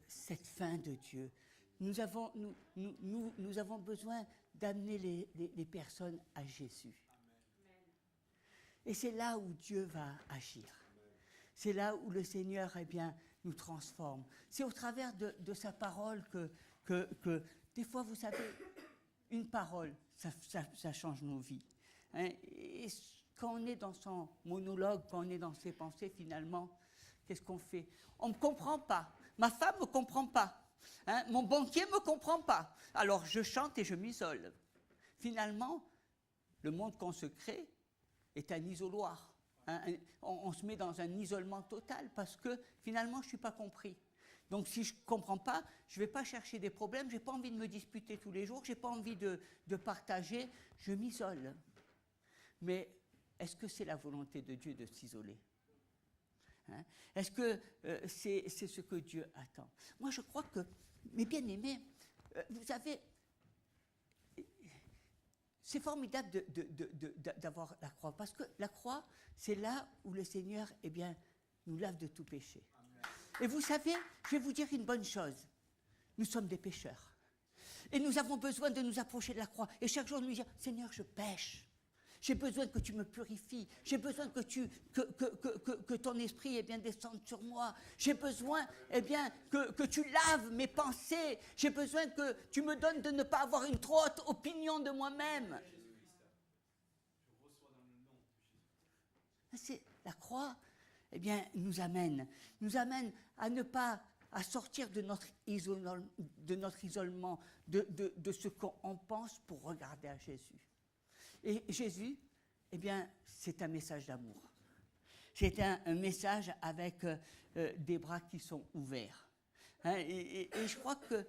cette fin de Dieu. Nous avons besoin d'amener les personnes à Jésus. Et c'est là où Dieu va agir. C'est là où le Seigneur nous transforme. C'est au travers de sa parole que des fois, vous savez, une parole, ça change nos vies. Hein? Et quand on est dans son monologue, quand on est dans ses pensées, finalement, qu'est-ce qu'on fait? On ne me comprend pas. Ma femme ne me comprend pas. Hein? Mon banquier ne me comprend pas. Alors je chante et je m'isole. Finalement, le monde qu'on se crée est un isoloir. Hein? On se met dans un isolement total parce que finalement, je ne suis pas compris. Donc si je ne comprends pas, je ne vais pas chercher des problèmes, je n'ai pas envie de me disputer tous les jours, je n'ai pas envie de partager, je m'isole. Mais est-ce que c'est la volonté de Dieu de s'isoler? Hein? Est-ce que c'est ce que Dieu attend? Moi, je crois que, mes bien-aimés, vous savez, c'est formidable d'avoir la croix, parce que la croix, c'est là où le Seigneur nous lave de tout péché. Et vous savez, je vais vous dire une bonne chose, nous sommes des pécheurs. Et nous avons besoin de nous approcher de la croix, et chaque jour nous dire, Seigneur, je pêche. J'ai besoin que tu me purifies. J'ai besoin que ton esprit descende sur moi. J'ai besoin que tu laves mes pensées. J'ai besoin que tu me donnes de ne pas avoir une trop haute opinion de moi-même. C'est la croix, nous amène à ne pas à sortir de notre isolement, de ce qu'on pense pour regarder à Jésus. Et Jésus, c'est un message d'amour. C'est un message avec des bras qui sont ouverts. Hein, et je crois que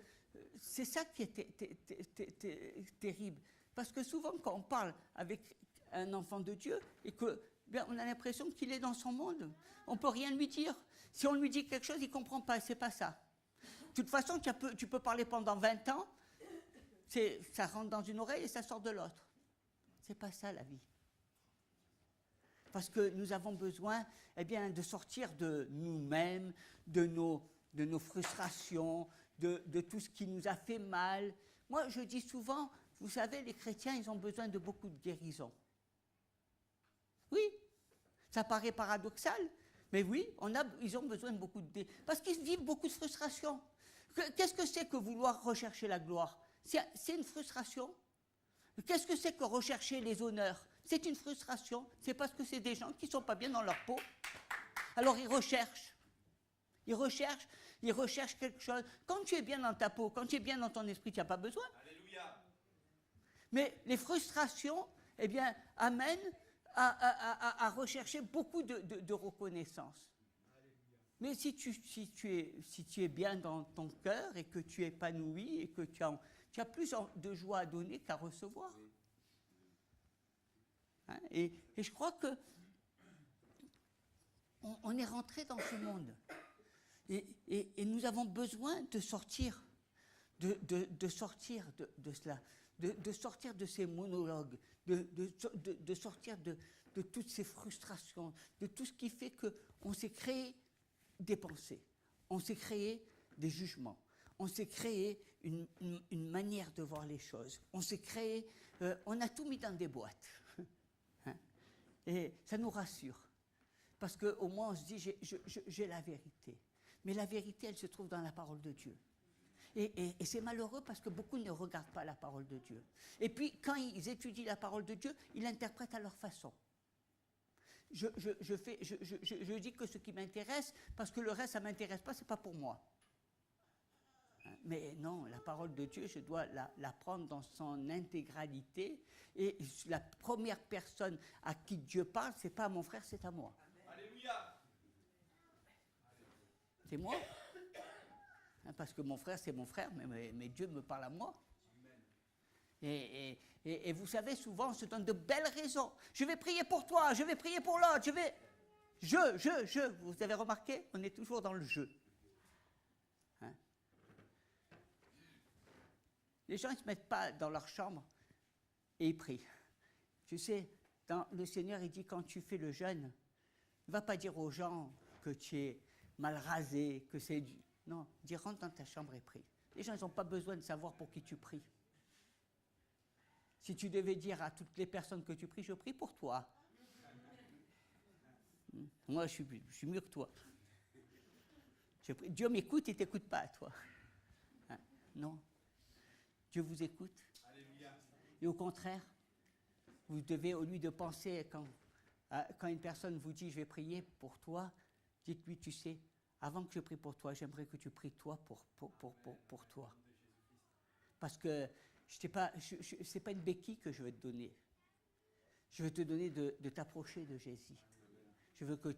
c'est ça qui est terrible. Parce que souvent, quand on parle avec un enfant de Dieu, et que, on a l'impression qu'il est dans son monde, on ne peut rien lui dire. Si on lui dit quelque chose, il ne comprend pas, c'est pas ça. De toute façon, tu peux parler pendant 20 ans, ça rentre dans une oreille et ça sort de l'autre. C'est pas ça la vie. Parce que nous avons besoin de sortir de nous-mêmes, de nos frustrations, de tout ce qui nous a fait mal. Moi, je dis souvent, vous savez, les chrétiens, ils ont besoin de beaucoup de guérison. Oui, ça paraît paradoxal, mais oui, ils ont besoin de beaucoup de... Parce qu'ils vivent beaucoup de frustration. Qu'est-ce que c'est que vouloir rechercher la gloire? C'est une frustration. Qu'est-ce que c'est que rechercher les honneurs? C'est une frustration. C'est parce que c'est des gens qui ne sont pas bien dans leur peau. Alors ils recherchent. Ils recherchent quelque chose. Quand tu es bien dans ta peau, quand tu es bien dans ton esprit, tu n'as pas besoin. Alléluia. Mais les frustrations, amènent à rechercher beaucoup de reconnaissance. Mais si tu es bien dans ton cœur et que tu es épanoui et que tu as plus de joie à donner qu'à recevoir. Hein? Et je crois que on est rentré dans ce monde. Et nous avons besoin de sortir de cela. de sortir de ces monologues, de sortir de toutes ces frustrations, de tout ce qui fait qu'on s'est créé des pensées, on s'est créé des jugements, on s'est créé une manière de voir les choses, on s'est créé, on a tout mis dans des boîtes. Hein? Et ça nous rassure, parce qu'au moins on se dit, j'ai la vérité. Mais la vérité, elle se trouve dans la parole de Dieu. Et c'est malheureux parce que beaucoup ne regardent pas la parole de Dieu. Et puis, quand ils étudient la parole de Dieu, ils l'interprètent à leur façon. Je dis que ce qui m'intéresse, parce que le reste, ça ne m'intéresse pas, ce n'est pas pour moi. Mais non, la parole de Dieu, je dois la prendre dans son intégralité. Et la première personne à qui Dieu parle, ce n'est pas à mon frère, c'est à moi. Alléluia. C'est moi. Parce que mon frère, c'est mon frère, mais Dieu me parle à moi. Et vous savez, souvent, on se donne de belles raisons. Je vais prier pour toi, je vais prier pour l'autre, je. Vous avez remarqué, on est toujours dans le je. Hein? Les gens, ils ne se mettent pas dans leur chambre et ils prient. Tu sais, le Seigneur, il dit, quand tu fais le jeûne, ne va pas dire aux gens que tu es mal rasé, que c'est... Non, dis rentre dans ta chambre et prie. Les gens, ils n'ont pas besoin de savoir pour qui tu pries. Si tu devais dire à toutes les personnes que tu pries, je prie pour toi. Moi, je suis mieux que toi. Dieu m'écoute et ne t'écoute pas, toi. Hein? Non. Dieu vous écoute. Et au contraire, vous devez, au lieu de penser, quand une personne vous dit, je vais prier pour toi, dites-lui, tu sais, avant que je prie pour toi, j'aimerais que tu pries toi pour toi. Parce que ce n'est pas une béquille que je vais te donner. Je veux te donner de t'approcher de Jésus. Je veux que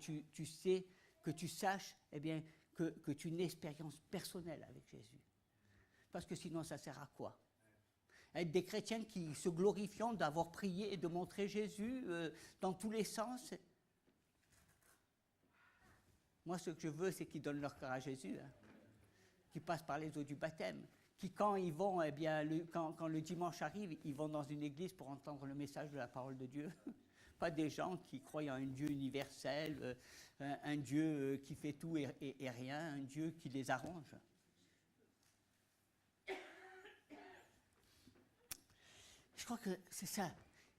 tu saches, eh bien, que tu aies une expérience personnelle avec Jésus. Parce que sinon, ça sert à quoi? Être des chrétiens qui se glorifient d'avoir prié et de montrer Jésus dans tous les sens. Moi, ce que je veux, c'est qu'ils donnent leur cœur à Jésus, hein, qu'ils passent par les eaux du baptême, qui, quand ils vont, eh bien, quand le dimanche arrive, ils vont dans une église pour entendre le message de la parole de Dieu. Pas des gens qui croient en un Dieu universel, un Dieu qui fait tout et rien, un Dieu qui les arrange. Je crois que c'est ça.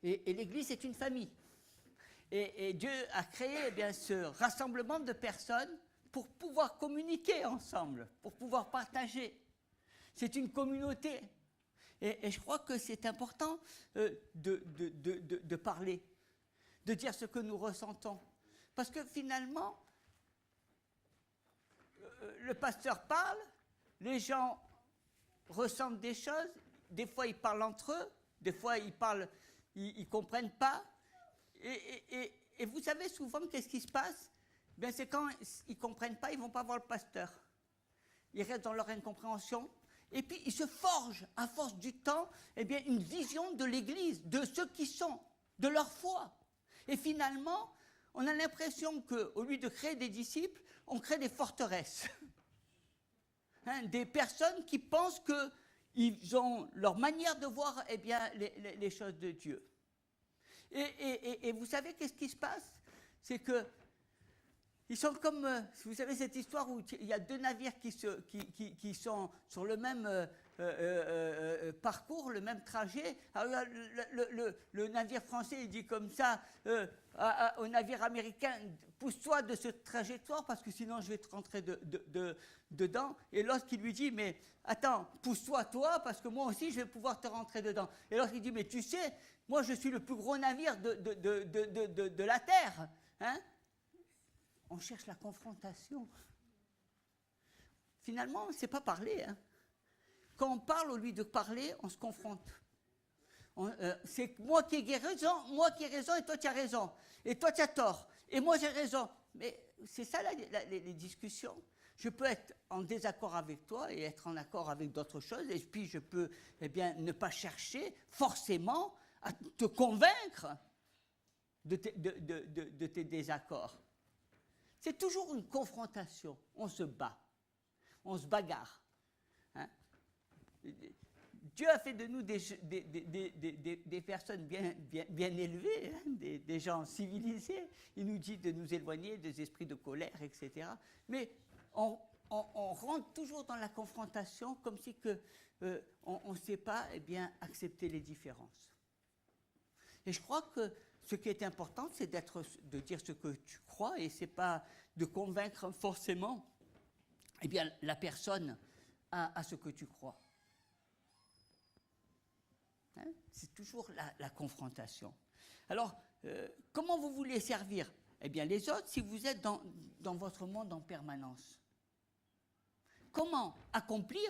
Et l'Église est une famille. Et Dieu a créé eh bien, ce rassemblement de personnes pour pouvoir communiquer ensemble, pour pouvoir partager. C'est une communauté. Et je crois que c'est important de parler, de dire ce que nous ressentons. Parce que finalement, le pasteur parle, les gens ressentent des choses, des fois ils parlent entre eux, des fois ils parlent, ils ne comprennent pas. Et vous savez souvent qu'est-ce qui se passe? Bien, c'est quand ils ne comprennent pas, ils ne vont pas voir le pasteur. Ils restent dans leur incompréhension. Et puis ils se forgent, à force du temps, eh bien, une vision de l'Église, de ceux qui sont, de leur foi. Et finalement, on a l'impression qu'au lieu de créer des disciples, on crée des forteresses. Hein, des personnes qui pensent qu'ils ont leur manière de voir eh bien, les choses de Dieu. Et vous savez qu'est-ce qui se passe? C'est que ils sont comme, vous savez cette histoire où il y a deux navires qui sont sur le même parcours, le même trajet. Alors, le navire français, il dit comme ça au navire américain, pousse-toi de cette trajectoire parce que sinon je vais te rentrer dedans. Et l'autre qui lui dit, mais attends, pousse-toi toi parce que moi aussi je vais pouvoir te rentrer dedans. Et l'autre qui dit, mais tu sais, moi je suis le plus gros navire de la terre. Hein? On cherche la confrontation. Finalement, c'est pas parler. Hein. Quand on parle, au lieu de parler, on se confronte. C'est moi qui ai raison et toi tu as raison. Et toi tu as tort. Et moi j'ai raison. Mais c'est ça les discussions. Je peux être en désaccord avec toi et être en accord avec d'autres choses. Et puis je peux eh bien, ne pas chercher forcément à te convaincre de tes désaccords. C'est toujours une confrontation. On se bat. On se bagarre. Hein? Dieu a fait de nous des personnes bien élevées, hein, des gens civilisés. Il nous dit de nous éloigner des esprits de colère, etc. Mais on rentre toujours dans la confrontation comme si on ne sait pas accepter les différences. Et je crois que ce qui est important, c'est de dire ce que tu crois, et ce n'est pas de convaincre forcément la personne à ce que tu crois. Hein? C'est toujours la confrontation. Alors, comment vous voulez servir les autres si vous êtes dans votre monde en permanence? Comment accomplir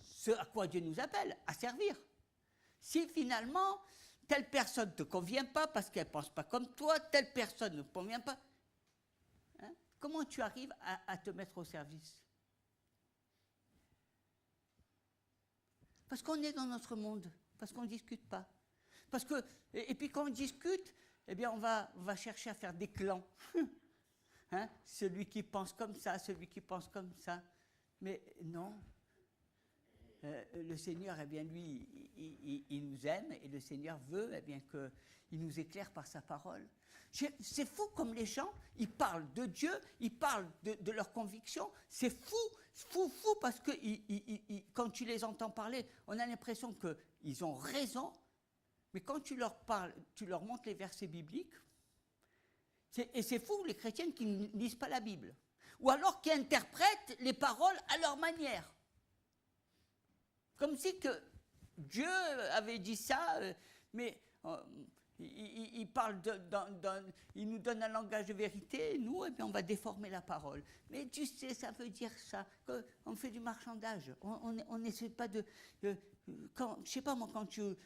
ce à quoi Dieu nous appelle, à servir? Si finalement, telle personne ne te convient pas parce qu'elle ne pense pas comme toi, telle personne ne te convient pas, hein, comment tu arrives à te mettre au service? Parce qu'on est dans notre monde, parce qu'on ne discute pas. Et puis quand on discute, on va chercher à faire des clans. Hein? Celui qui pense comme ça, celui qui pense comme ça. Mais non. Le Seigneur, lui, il nous aime, et le Seigneur veut qu'il nous éclaire par sa parole. C'est fou comme les gens, ils parlent de Dieu, ils parlent de leurs convictions. C'est fou, parce que quand tu les entends parler, on a l'impression qu'ils ont raison, mais quand tu leur parles, tu leur montres les versets bibliques, et c'est fou les chrétiens qui ne lisent pas la Bible, ou alors qui interprètent les paroles à leur manière. Comme si que Dieu avait dit ça, mais il parle il nous donne un langage de vérité, et nous, on va déformer la parole. Mais tu sais, ça veut dire ça, qu'on fait du marchandage. On n'essaie pas je sais pas moi,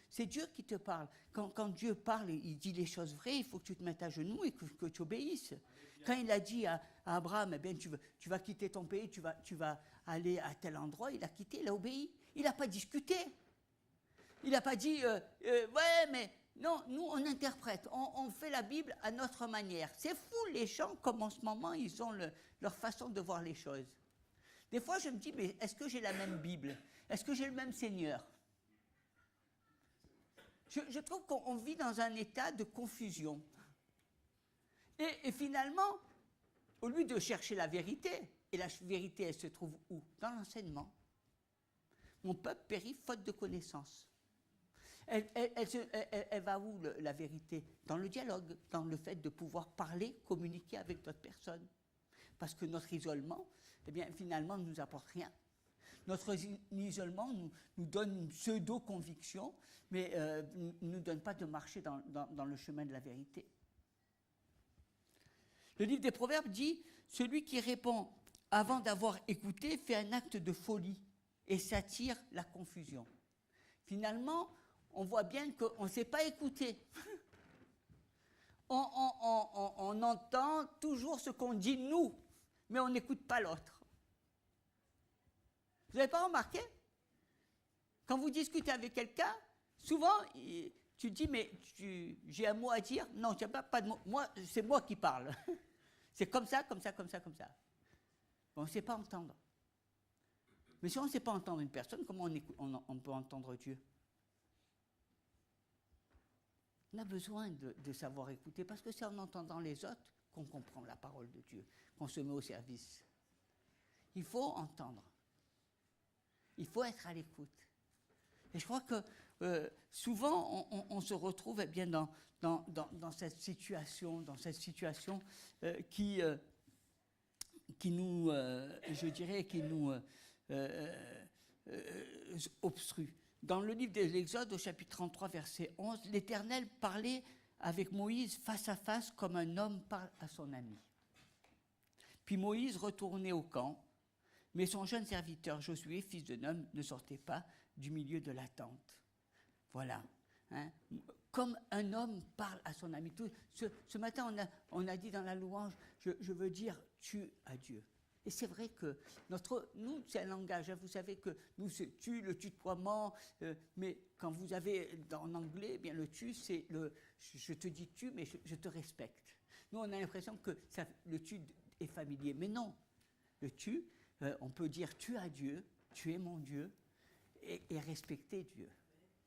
c'est Dieu qui te parle. Quand Dieu parle, il dit les choses vraies, il faut que tu te mettes à genoux et que tu obéisses. Quand il a dit à Abraham, tu vas quitter ton pays, tu vas aller à tel endroit, il a quitté, il a obéi. Il n'a pas discuté. Il n'a pas dit, ouais, mais non, nous on interprète, on fait la Bible à notre manière. C'est fou les gens comme en ce moment, ils ont leur façon de voir les choses. Des fois je me dis, mais est-ce que j'ai la même Bible? Est-ce que j'ai le même Seigneur? Je trouve qu'on vit dans un état de confusion. Et finalement, au lieu de chercher la vérité, et la vérité elle se trouve où? Dans l'enseignement. Mon peuple périt faute de connaissance. Elle va où la vérité? Dans le dialogue, dans le fait de pouvoir parler, communiquer avec d'autres personnes. Parce que notre isolement, finalement, ne nous apporte rien. Notre isolement nous donne une pseudo-conviction, mais ne nous donne pas de marcher dans le chemin de la vérité. Le livre des Proverbes dit « Celui qui répond avant d'avoir écouté fait un acte de folie et s'attire la confusion. » Finalement, on voit bien qu'on ne sait pas écouter. On entend toujours ce qu'on dit nous, mais on n'écoute pas l'autre. Vous n'avez pas remarqué? Quand vous discutez avec quelqu'un, souvent, tu dis, mais j'ai un mot à dire. Non, tu n'as pas de mot. C'est moi qui parle. C'est comme ça, comme ça, comme ça, comme ça. On ne sait pas entendre. Mais si on ne sait pas entendre une personne, comment on peut entendre Dieu? On a besoin de savoir écouter, parce que c'est en entendant les autres qu'on comprend la parole de Dieu, qu'on se met au service. Il faut entendre. Il faut être à l'écoute. Et je crois que souvent, on se retrouve dans cette situation, qui nous, je dirais, qui nous obstrue. Dans le livre de l'Exode, au chapitre 33, verset 11, l'Éternel parlait avec Moïse face à face comme un homme parle à son ami. Puis Moïse retournait au camp, mais son jeune serviteur Josué, fils de Nun, ne sortait pas du milieu de la tente. Voilà. Hein? Comme un homme parle à son ami. Ce matin, on a dit dans la louange, je veux dire tu à Dieu. Et c'est vrai que nous, c'est un langage. Hein, vous savez que nous, c'est tu, le tutoiement. Mais quand vous avez, en anglais, bien le tu, c'est je te dis tu, mais je te respecte. Nous, on a l'impression que le tu est familier. Mais non. Le tu, on peut dire tu à Dieu, tu es mon Dieu, et respecter Dieu.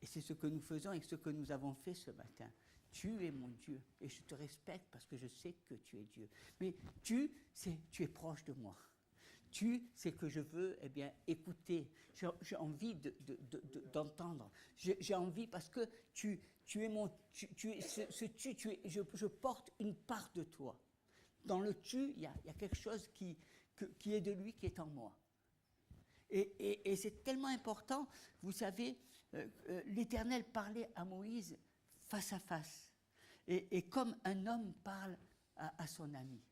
Et c'est ce que nous faisons et ce que nous avons fait ce matin. Tu es mon Dieu et je te respecte parce que je sais que tu es Dieu. Mais tu es proche de moi. C'est que je veux écouter. J'ai envie d'entendre. J'ai envie parce que tu es mon... je porte une part de toi. Dans le tu, il y a quelque chose qui est de lui, qui est en moi. Et c'est tellement important. Vous savez, l'Éternel parlait à Moïse face à face. Et comme un homme parle à son ami.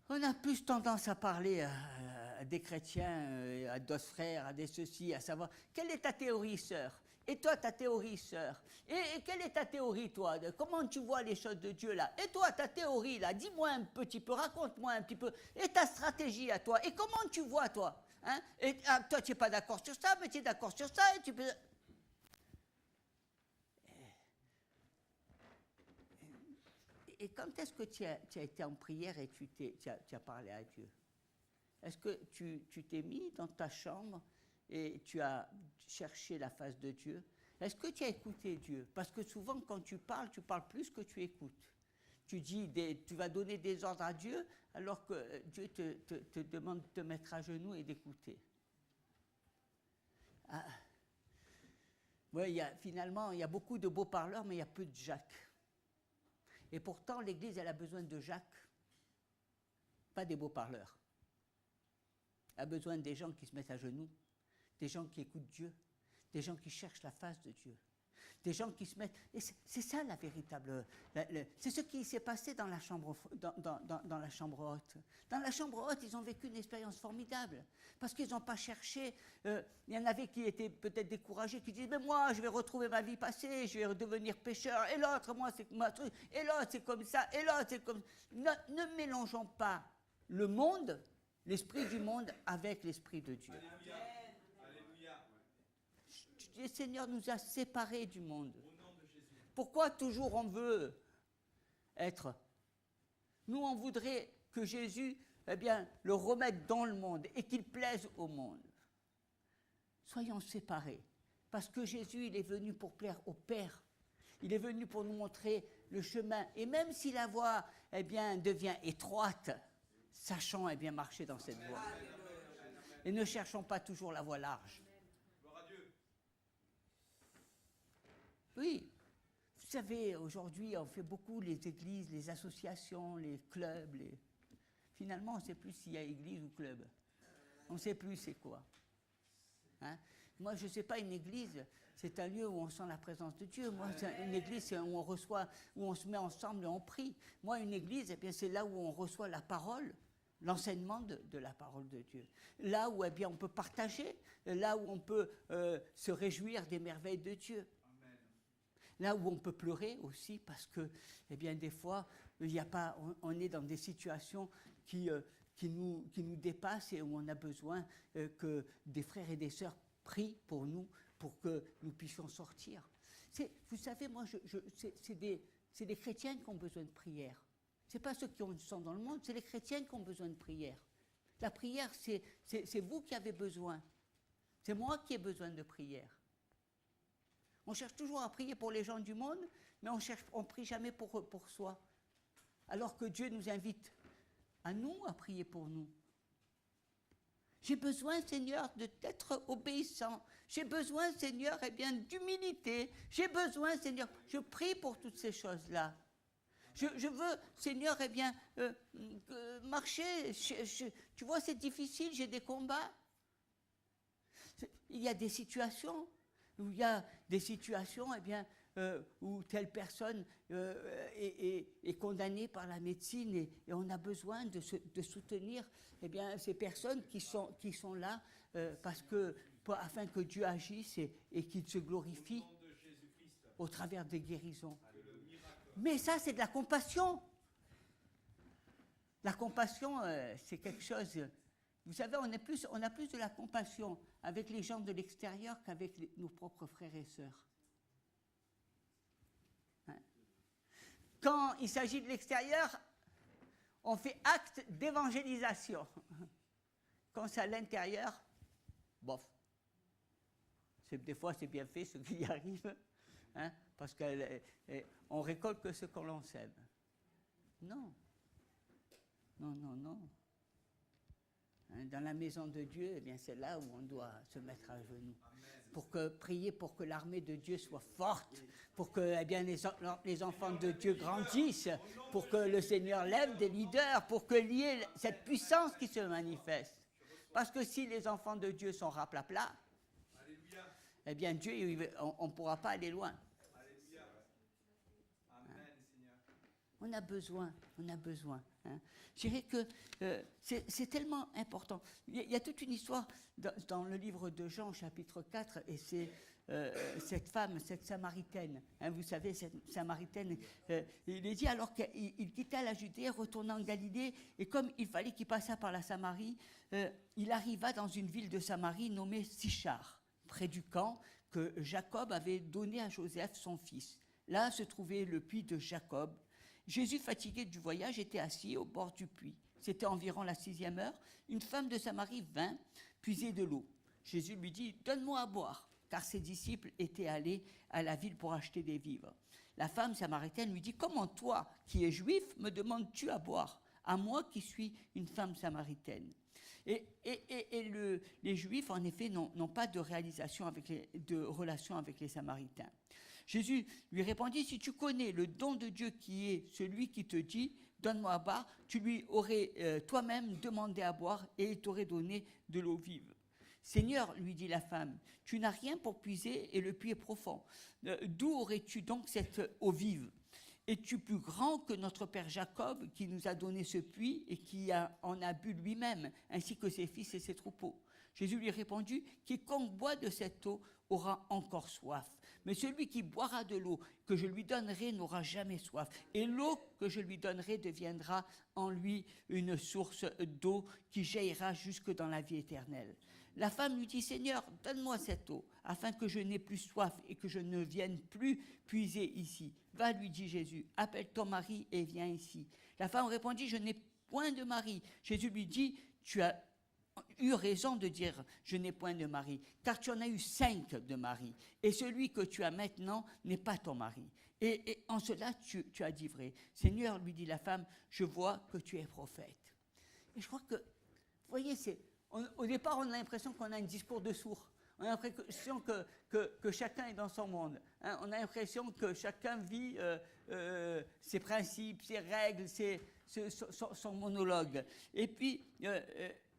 On a plus tendance à parler à des chrétiens, à d'autres frères, à des ceci, à savoir, quelle est ta théorie, sœur? Et toi, ta théorie, sœur? Et quelle est ta théorie, toi? Comment tu vois les choses de Dieu, là? Et toi, ta théorie, là? Dis-moi un petit peu, raconte-moi un petit peu. Et ta stratégie à toi? Et comment tu vois, toi? Hein? Et toi, tu n'es pas d'accord sur ça, mais tu es d'accord sur ça, et tu peux... Et quand est-ce que tu as été en prière et tu as parlé à Dieu? Est-ce que tu t'es mis dans ta chambre et tu as cherché la face de Dieu? Est-ce que tu as écouté Dieu? Parce que souvent, quand tu parles plus que tu écoutes. Tu vas donner des ordres à Dieu alors que Dieu te demande de te mettre à genoux et d'écouter. Ah. Ouais, finalement, il y a beaucoup de beaux parleurs, mais il y a peu de Jacques. Et pourtant, l'Église, elle a besoin de Jacques, pas des beaux parleurs. Elle a besoin des gens qui se mettent à genoux, des gens qui écoutent Dieu, des gens qui cherchent la face de Dieu, des gens qui se mettent... Et c'est ça la véritable... c'est ce qui s'est passé dans la chambre, dans la chambre haute. Dans la chambre haute, ils ont vécu une expérience formidable, parce qu'ils n'ont pas cherché... il y en avait qui étaient peut-être découragés, qui disaient, mais moi, je vais retrouver ma vie passée, je vais redevenir pécheur, et l'autre, moi, c'est ma truc, et l'autre, c'est comme ça, et l'autre, c'est comme... Ne mélangeons pas le monde, l'esprit du monde, avec l'esprit de Dieu. Le Seigneur nous a séparés du monde. Pourquoi toujours on veut être? Nous, on voudrait que Jésus, le remette dans le monde et qu'il plaise au monde. Soyons séparés. Parce que Jésus, il est venu pour plaire au Père. Il est venu pour nous montrer le chemin. Et même si la voie, devient étroite, sachons, marcher dans cette voie. Et ne cherchons pas toujours la voie large. Oui, vous savez, aujourd'hui, on fait beaucoup les églises, les associations, les clubs. Finalement, on ne sait plus s'il y a église ou club. On ne sait plus c'est quoi. Hein? Moi, je ne sais pas, une église, c'est un lieu où on sent la présence de Dieu. Moi, une église, c'est où on reçoit, où on se met ensemble et on prie. Moi, une église, c'est là où on reçoit la parole, l'enseignement de la parole de Dieu. Là où on peut partager, là où on peut se réjouir des merveilles de Dieu. Là où on peut pleurer aussi, parce que, des fois, on est dans des situations qui nous dépassent et où on a besoin que des frères et des sœurs prient pour nous, pour que nous puissions sortir. Vous savez, moi, c'est des chrétiens qui ont besoin de prière. Ce n'est pas ceux qui sont dans le monde, c'est les chrétiens qui ont besoin de prière. La prière, c'est vous qui avez besoin. C'est moi qui ai besoin de prière. On cherche toujours à prier pour les gens du monde, mais on ne prie jamais pour soi. Alors que Dieu nous invite à nous à prier pour nous. J'ai besoin, Seigneur, d'être obéissant. J'ai besoin, Seigneur, d'humilité. J'ai besoin, Seigneur, je prie pour toutes ces choses-là. Je veux, Seigneur, marcher. Tu vois, c'est difficile, j'ai des combats. Il y a des situations où telle personne est condamnée par la médecine et on a besoin de soutenir ces personnes qui sont là afin que Dieu agisse et qu'il se glorifie au travers des guérisons. Mais ça, c'est de la compassion. La compassion, c'est quelque chose... Vous savez, on a plus de la compassion avec les gens de l'extérieur qu'avec nos propres frères et sœurs. Hein? Quand il s'agit de l'extérieur, on fait acte d'évangélisation. Quand c'est à l'intérieur, bof. Des fois, c'est bien fait ce qui y arrive, hein, parce qu'on récolte que ce qu'on sème. Non. Non, non, non. Hein, dans la maison de Dieu, eh bien, c'est là où on doit se mettre à genoux. Pour prier pour que l'armée de Dieu soit forte, pour que eh bien, les enfants de Dieu grandissent, pour que le Seigneur lève des leaders, pour qu'il y ait cette puissance qui se manifeste. Parce que si les enfants de Dieu sont raplapla, eh bien Dieu, on ne pourra pas aller loin. On a besoin. Hein. Je dirais que c'est tellement important. Il y a toute une histoire dans le livre de Jean, chapitre 4, et c'est cette femme, cette Samaritaine. Hein, vous savez, cette Samaritaine, il est dit alors qu'il quitta la Judée, retourna en Galilée, et comme il fallait qu'il passât par la Samarie, il arriva dans une ville de Samarie nommée Sichar, près du camp que Jacob avait donné à Joseph, son fils. Là se trouvait le puits de Jacob. Jésus, fatigué du voyage, était assis au bord du puits. C'était environ la 6e heure. Une femme de Samarie vint puiser de l'eau. Jésus lui dit « Donne-moi à boire », car ses disciples étaient allés à la ville pour acheter des vivres. La femme samaritaine lui dit « Comment toi, qui es juif, me demandes-tu à boire, à moi qui suis une femme samaritaine ?» Et les Juifs, en effet, n'ont pas de relation avec les Samaritains. Jésus lui répondit, si tu connais le don de Dieu qui est celui qui te dit, donne-moi à boire, tu lui aurais toi-même demandé à boire et il t'aurait donné de l'eau vive. Seigneur, lui dit la femme, tu n'as rien pour puiser et le puits est profond. D'où aurais-tu donc cette eau vive ? Es-tu plus grand que notre père Jacob qui nous a donné ce puits et qui en a bu lui-même, ainsi que ses fils et ses troupeaux ? Jésus lui répondit, quiconque boit de cette eau aura encore soif. Mais celui qui boira de l'eau que je lui donnerai n'aura jamais soif. Et l'eau que je lui donnerai deviendra en lui une source d'eau qui jaillira jusque dans la vie éternelle. La femme lui dit, Seigneur, donne-moi cette eau, afin que je n'ai plus soif et que je ne vienne plus puiser ici. Va, lui dit Jésus, appelle ton mari et viens ici. La femme répondit, je n'ai point de mari. Jésus lui dit, tu as eu raison de dire je n'ai point de mari, car tu en as eu 5 de maris, et celui que tu as maintenant n'est pas ton mari. Et en cela tu as dit vrai. Seigneur, lui dit la femme, je vois que tu es prophète. Et je crois que, vous voyez, au départ on a l'impression qu'on a un discours de sourd. On a l'impression que chacun est dans son monde. Hein. On a l'impression que chacun vit ses principes, ses règles, son monologue. Et puis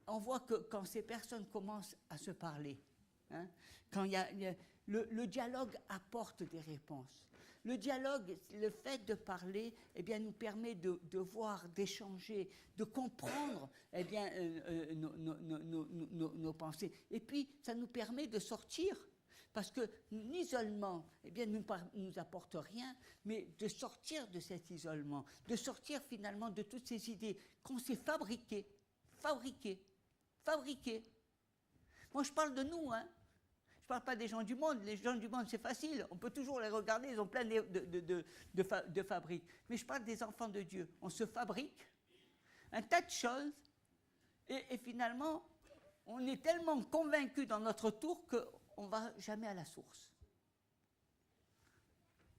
on voit que quand ces personnes commencent à se parler, hein, quand le dialogue apporte des réponses. Le dialogue, le fait de parler, eh bien, nous permet de voir, d'échanger, de comprendre eh bien, nos pensées. Et puis, ça nous permet de sortir, parce que l'isolement eh bien, ne nous apporte rien, mais de sortir de cet isolement, de sortir finalement de toutes ces idées qu'on s'est fabriquées. Moi, je parle de nous, hein. Je ne parle pas des gens du monde. Les gens du monde, c'est facile. On peut toujours les regarder, ils ont plein de fabriques. Mais je parle des enfants de Dieu. On se fabrique un tas de choses et finalement, on est tellement convaincus dans notre tour qu'on ne va jamais à la source,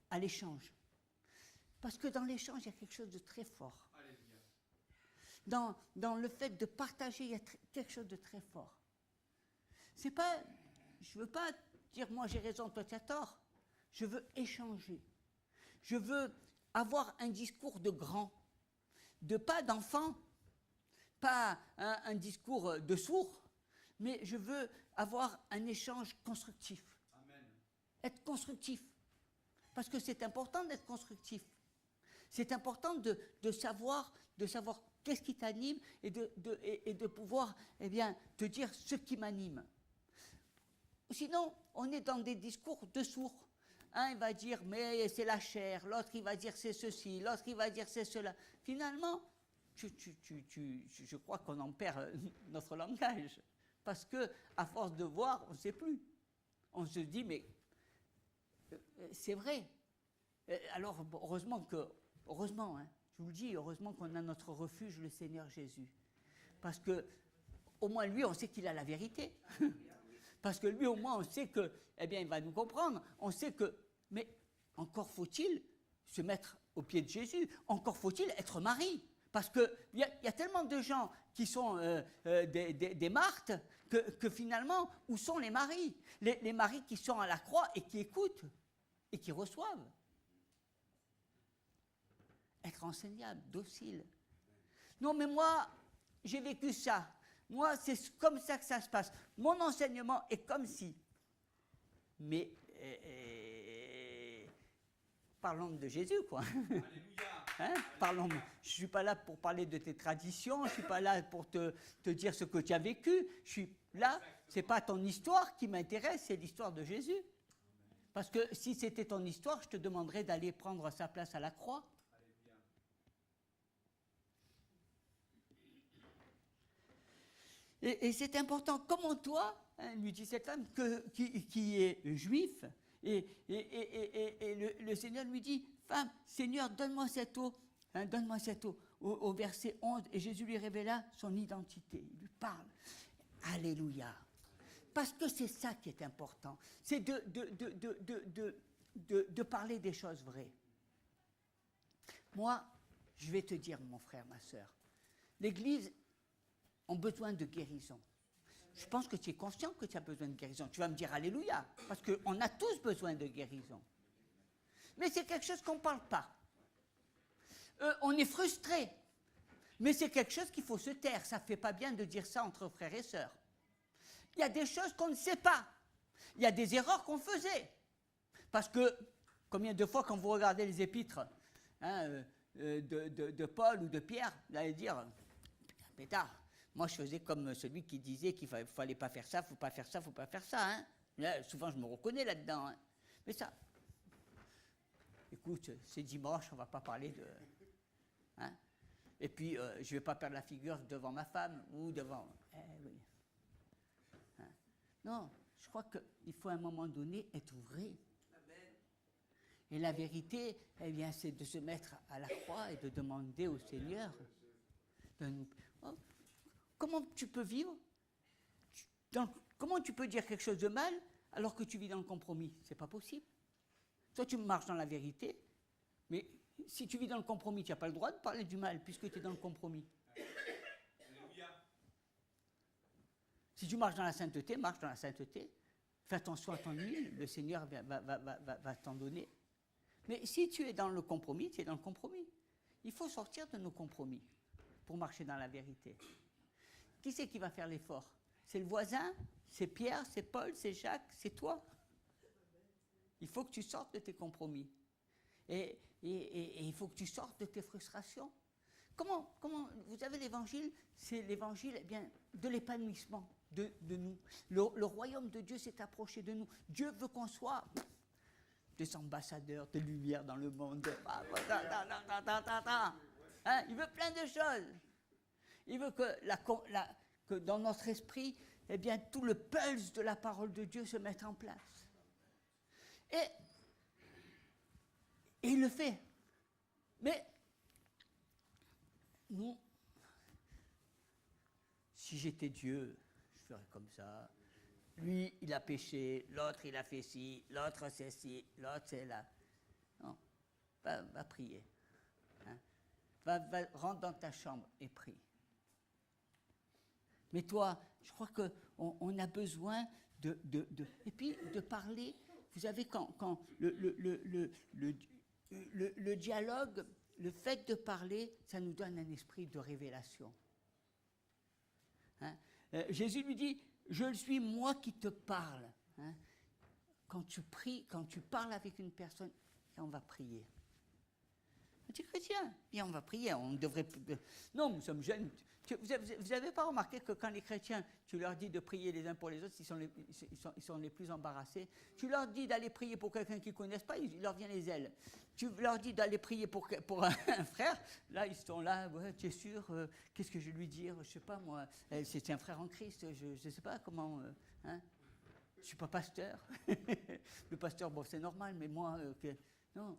à l'échange. Parce que dans l'échange, il y a quelque chose de très fort. Dans le fait de partager, il y a quelque chose de très fort. C'est pas... Je ne veux pas dire, moi j'ai raison, toi tu as tort. Je veux échanger. Je veux avoir un discours de grand, pas d'enfant, pas un discours de sourd, mais je veux avoir un échange constructif. Amen. Être constructif. Parce que c'est important d'être constructif. C'est important de savoir qu'est-ce qui t'anime et de pouvoir eh bien, te dire ce qui m'anime. Sinon, on est dans des discours de sourds. Un il va dire, mais c'est la chair. L'autre, il va dire, c'est ceci. L'autre, il va dire, c'est cela. Finalement, je crois qu'on en perd notre langage. Parce que, à force de voir, on ne sait plus. On se dit, mais c'est vrai. Alors, heureusement, hein, je vous le dis, heureusement qu'on a notre refuge, le Seigneur Jésus. Parce que, au moins lui, on sait qu'il a la vérité. Parce que lui, au moins, on sait que, eh bien, il va nous comprendre. On sait que, mais encore faut-il se mettre aux pieds de Jésus. Encore faut-il être Marie. Parce qu'il y a tellement de gens qui sont des Marthes que finalement, où sont les maris? Les maris qui sont à la croix et qui écoutent et qui reçoivent. Être enseignable, docile. Non, mais moi, j'ai vécu ça. Moi, c'est comme ça que ça se passe. Mon enseignement est comme si. Mais parlons de Jésus, quoi. Hein? Parlons. Je ne suis pas là pour parler de tes traditions, je ne suis pas là pour te dire ce que tu as vécu. Je suis là, ce n'est pas ton histoire qui m'intéresse, c'est l'histoire de Jésus. Parce que si c'était ton histoire, je te demanderais d'aller prendre sa place à la croix. Et c'est important. Comment toi, hein, lui dit cette femme qui est juif, et le Seigneur lui dit, femme, Seigneur, donne-moi cette eau. Hein, donne-moi cette eau. Au verset 11, et Jésus lui révéla son identité. Il lui parle. Alléluia. Parce que c'est ça qui est important. C'est de parler des choses vraies. Moi, je vais te dire, mon frère, ma soeur, l'Église ont besoin de guérison. Je pense que tu es conscient que tu as besoin de guérison. Tu vas me dire alléluia, parce qu'on a tous besoin de guérison. Mais c'est quelque chose qu'on ne parle pas. On est frustré, mais c'est quelque chose qu'il faut se taire. Ça ne fait pas bien de dire ça entre frères et sœurs. Il y a des choses qu'on ne sait pas. Il y a des erreurs qu'on faisait. Parce que, combien de fois quand vous regardez les épîtres hein, de Paul ou de Pierre, vous allez dire, pétard, moi, je faisais comme celui qui disait qu'il ne fallait pas faire ça, il ne faut pas faire ça, il ne faut pas faire ça. Hein. Là, souvent, je me reconnais là-dedans. Hein. Mais ça, écoute, c'est dimanche, on ne va pas parler de... Hein. Et puis, je ne vais pas perdre la figure devant ma femme ou devant... oui. Hein. Non, je crois qu'il faut à un moment donné être vrai. Et la vérité, eh bien, c'est de se mettre à la croix et de demander au Seigneur de nous... Oh, comment tu peux vivre comment tu peux dire quelque chose de mal alors que tu vis dans le compromis? C'est pas possible. Toi, tu marches dans la vérité, mais si tu vis dans le compromis, tu n'as pas le droit de parler du mal puisque tu es dans le compromis. Si tu marches dans la sainteté, marche dans la sainteté. Fais attention à ton huile, le Seigneur va t'en donner. Mais si tu es dans le compromis, tu es dans le compromis. Il faut sortir de nos compromis pour marcher dans la vérité. Qui c'est qui va faire l'effort? C'est le voisin? C'est Pierre? C'est Paul? C'est Jacques? C'est toi? Il faut que tu sortes de tes compromis. Et il faut que tu sortes de tes frustrations. Comment vous avez l'évangile? C'est l'évangile bien, de l'épanouissement de nous. Le royaume de Dieu s'est approché de nous. Dieu veut qu'on soit des ambassadeurs de lumière dans le monde. Hein, il veut plein de choses. Il veut que dans notre esprit, eh bien, tout le pulse de la parole de Dieu se mette en place. Et il le fait. Mais nous, si j'étais Dieu, je ferais comme ça. Lui, il a péché, l'autre, il a fait ci, l'autre, c'est ci, l'autre, c'est là. Non, va prier. Hein. Rentre dans ta chambre et prie. Mais toi, je crois qu'on a besoin et puis de parler. Vous savez, quand le dialogue, le fait de parler, ça nous donne un esprit de révélation. Hein? Jésus lui dit, je suis moi qui te parle. Hein? Quand tu pries, quand tu parles avec une personne, on va prier. Tu es chrétien, bien on va prier, on devrait... Non, nous sommes jeunes. Vous n'avez pas remarqué que quand les chrétiens, tu leur dis de prier les uns pour les autres, ils sont les plus embarrassés. Tu leur dis d'aller prier pour quelqu'un qu'ils ne connaissent pas, il leur vient les ailes. Tu leur dis d'aller prier pour un frère, là ils sont là, ouais, tu es sûr, qu'est-ce que je vais lui dire? Je ne sais pas moi, c'est un frère en Christ, je ne sais pas comment... hein? Je ne suis pas pasteur. Le pasteur, bon c'est normal, mais moi... non,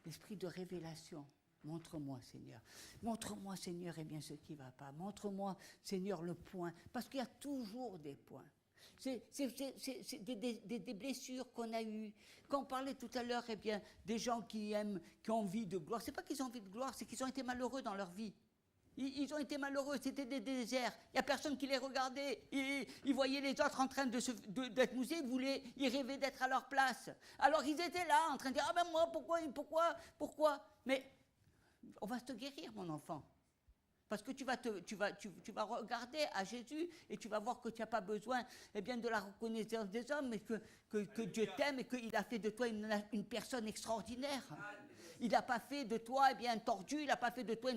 l'esprit de révélation. Montre-moi, Seigneur. Montre-moi, Seigneur, eh bien, ce qui ne va pas. Montre-moi, Seigneur, le point. Parce qu'il y a toujours des points. C'est des blessures qu'on a eues. Quand on parlait tout à l'heure, eh bien, des gens qui ont envie de gloire, c'est pas qu'ils ont envie de gloire, c'est qu'ils ont été malheureux dans leur vie. Ils ont été malheureux, c'était des déserts. Il n'y a personne qui les regardait. Ils voyaient les autres en train d'être musés, ils rêvaient d'être à leur place. Alors ils étaient là, en train de dire, ah ben moi, pourquoi? Mais on va te guérir, mon enfant. Parce que tu vas regarder à Jésus et tu vas voir que tu n'as pas besoin de la reconnaissance des hommes, mais que Dieu t'aime et qu'il a fait de toi une personne extraordinaire. Il n'a pas fait de toi un tordu, il n'a pas fait de toi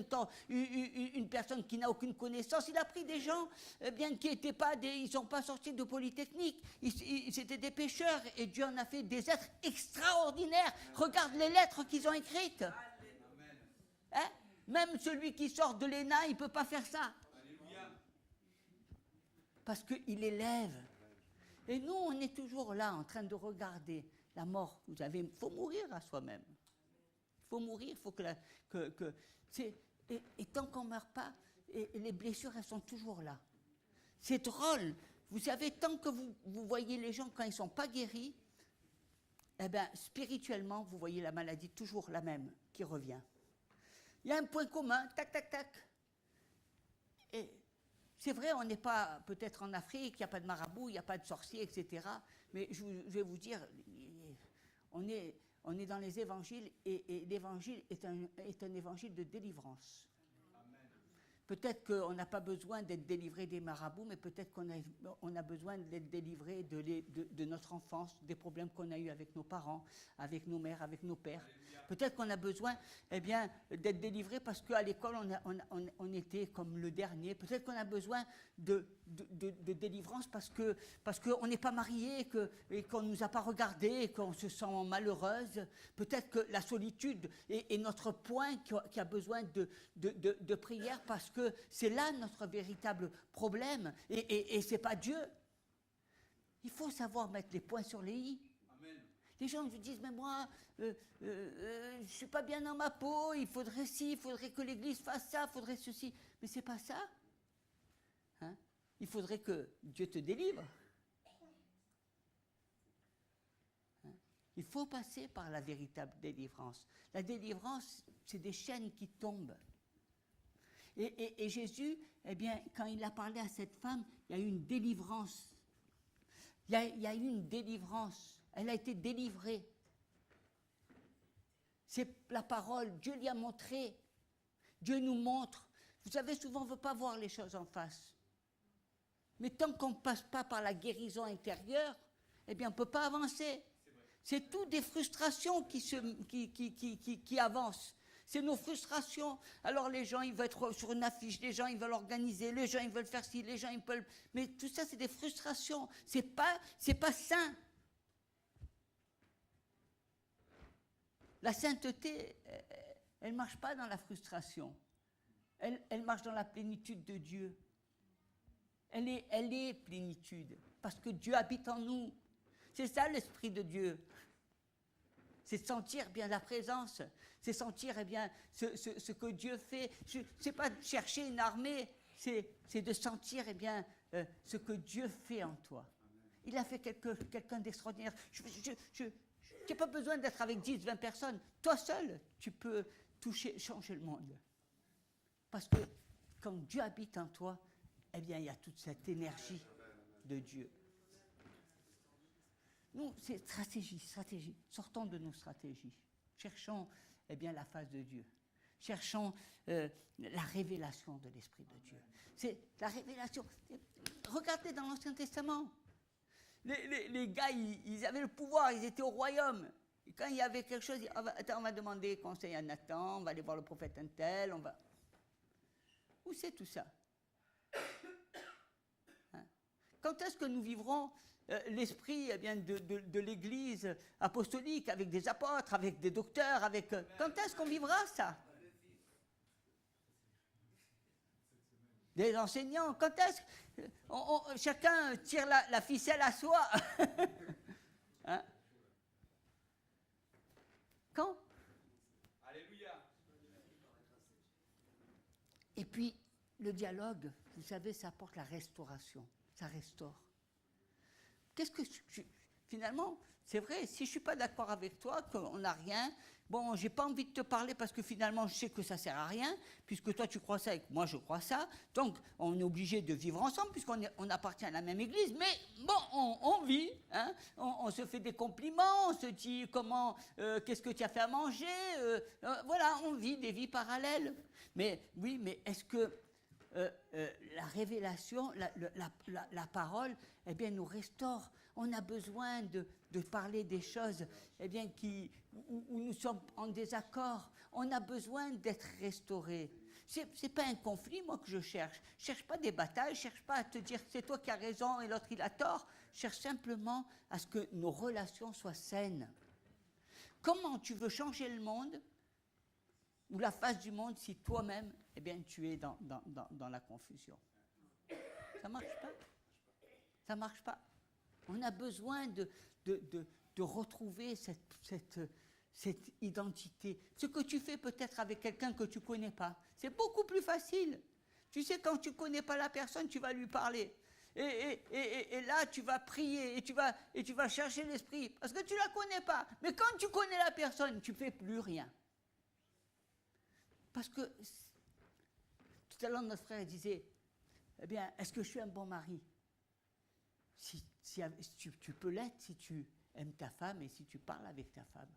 une personne qui n'a aucune connaissance. Il a pris des gens qui n'étaient pas ils ne sont pas sortis de Polytechnique. C'était des pécheurs et Dieu en a fait des êtres extraordinaires. Regarde les lettres qu'ils ont écrites. Hein? Même celui qui sort de l'ENA, il ne peut pas faire ça. Parce qu'il élève. Et nous, on est toujours là en train de regarder la mort. Il faut mourir à soi-même. Il faut mourir, il faut et tant qu'on ne meurt pas, et les blessures, elles sont toujours là. C'est drôle. Vous savez, tant que vous voyez les gens quand ils ne sont pas guéris, spirituellement, vous voyez la maladie toujours la même qui revient. Il y a un point commun, tac, tac, tac. Et c'est vrai, on n'est pas peut-être en Afrique, il n'y a pas de marabout, il n'y a pas de sorciers, etc. Mais je vais vous dire, on est dans les évangiles et l'évangile est un évangile de délivrance. Peut-être qu'on n'a pas besoin d'être délivré des marabouts, mais peut-être qu'on a besoin d'être délivré de notre enfance, des problèmes qu'on a eus avec nos parents, avec nos mères, avec nos pères. Peut-être qu'on a besoin d'être délivré parce qu'à l'école, on était comme le dernier. Peut-être qu'on a besoin de délivrance parce qu'on n'est pas marié et qu'on ne nous a pas regardé et qu'on se sent malheureuse. Peut-être que la solitude est notre point qui a besoin de prière parce que c'est là notre véritable problème et ce n'est pas Dieu. Il faut savoir mettre les points sur les i. Les gens vous disent, mais moi, je ne suis pas bien dans ma peau, il faudrait ci, il faudrait que l'Église fasse ça, il faudrait ceci. Mais ce n'est pas ça. Hein? Il faudrait que Dieu te délivre. Hein? Il faut passer par la véritable délivrance. La délivrance, c'est des chaînes qui tombent. Et Jésus, quand il a parlé à cette femme, il y a eu une délivrance. Il y a eu une délivrance. Elle a été délivrée. C'est la parole. Dieu lui a montré. Dieu nous montre. Vous savez, souvent, on ne veut pas voir les choses en face. Mais tant qu'on ne passe pas par la guérison intérieure, on ne peut pas avancer. C'est tout des frustrations qui avancent. C'est nos frustrations. Alors les gens, ils veulent être sur une affiche, les gens, ils veulent organiser, les gens, ils veulent faire ci, les gens, ils veulent... Mais tout ça, c'est des frustrations. C'est pas sain. La sainteté, elle ne marche pas dans la frustration. Elle marche dans la plénitude de Dieu. Elle est plénitude, parce que Dieu habite en nous. C'est ça l'Esprit de Dieu. C'est sentir bien la présence, c'est sentir ce que Dieu fait. C'est pas de chercher une armée, c'est de sentir ce que Dieu fait en toi. Il a fait quelqu'un d'extraordinaire. Tu n'as pas besoin d'être avec 10, 20 personnes. Toi seul, tu peux changer le monde. Parce que quand Dieu habite en toi, il y a toute cette énergie de Dieu. Nous, c'est stratégie. Sortons de nos stratégies. Cherchons la face de Dieu. Cherchons la révélation de l'Esprit de Dieu. C'est la révélation. Regardez dans l'Ancien Testament. Les gars, ils avaient le pouvoir, ils étaient au royaume. Et quand il y avait quelque chose, ils disaient, attends, on va demander conseil à Nathan, on va aller voir le prophète untel, on va... Où c'est tout ça? Hein? Quand est-ce que nous vivrons l'esprit de l'Église apostolique, avec des apôtres, avec des docteurs, quand est-ce qu'on vivra ça? Des enseignants, quand est-ce que chacun tire la ficelle à soi? Hein? Quand? Alléluia. Et puis, le dialogue, vous savez, ça apporte la restauration, ça restaure. qu'est-ce que finalement, c'est vrai, si je ne suis pas d'accord avec toi, qu'on n'a rien, bon, j'ai pas envie de te parler parce que finalement, je sais que ça ne sert à rien, puisque toi, tu crois ça et que moi, je crois ça. Donc, on est obligé de vivre ensemble, puisqu'on appartient à la même église. Mais bon, on vit, hein, on se fait des compliments, on se dit comment, qu'est-ce que tu as fait à manger, voilà, on vit des vies parallèles. Mais oui, mais est-ce que la révélation, la parole, eh bien, nous restaure. On a besoin de parler des choses eh bien, où nous sommes en désaccord. On a besoin d'être restaurés. Ce n'est pas un conflit, moi, que je cherche. Je ne cherche pas des batailles, je ne cherche pas à te dire que c'est toi qui as raison et l'autre, il a tort. Je cherche simplement à ce que nos relations soient saines. Comment tu veux changer le monde ou la face du monde si toi-même, eh bien, tu es dans la confusion? Ça ne marche pas. Ça ne marche pas. On a besoin de retrouver cette identité. Ce que tu fais peut-être avec quelqu'un que tu ne connais pas, c'est beaucoup plus facile. Tu sais, quand tu ne connais pas la personne, tu vas lui parler. Et là, tu vas prier et tu vas chercher l'esprit parce que tu ne la connais pas. Mais quand tu connais la personne, tu ne fais plus rien. Parce que tout à l'heure, notre frère disait, eh bien, est-ce que je suis un bon mari? Si tu peux l'être si tu aimes ta femme et si tu parles avec ta femme.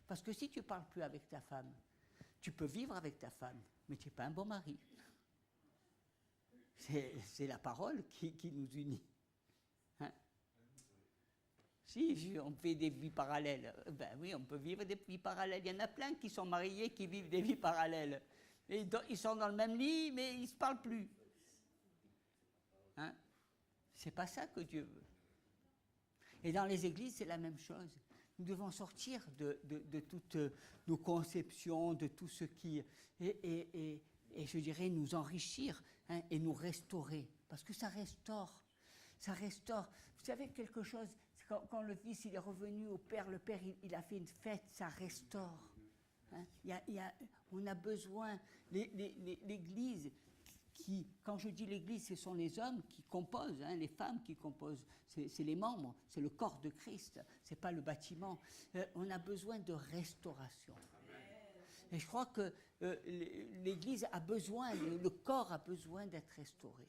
Parce que si tu ne parles plus avec ta femme, tu peux vivre avec ta femme, mais tu n'es pas un bon mari. C'est la parole qui nous unit. Hein? Si on fait des vies parallèles, ben oui, on peut vivre des vies parallèles. Il y en a plein qui sont mariés, qui vivent des vies parallèles. Et ils sont dans le même lit, mais ils ne se parlent plus. Hein? C'est pas ça que Dieu veut. Et dans les églises, c'est la même chose. Nous devons sortir de toutes nos conceptions, de tout ce qui... Et je dirais nous enrichir, hein, et nous restaurer. Parce que ça restaure. Ça restaure. Vous savez quelque chose, quand le Fils il est revenu au Père, le Père il a fait une fête, ça restaure. Hein? On a besoin... L'Église... Quand je dis l'Église, ce sont les hommes qui composent, hein, les femmes qui composent, c'est les membres, c'est le corps de Christ, ce n'est pas le bâtiment. On a besoin de restauration. Et je crois que l'Église a besoin, le corps a besoin d'être restauré.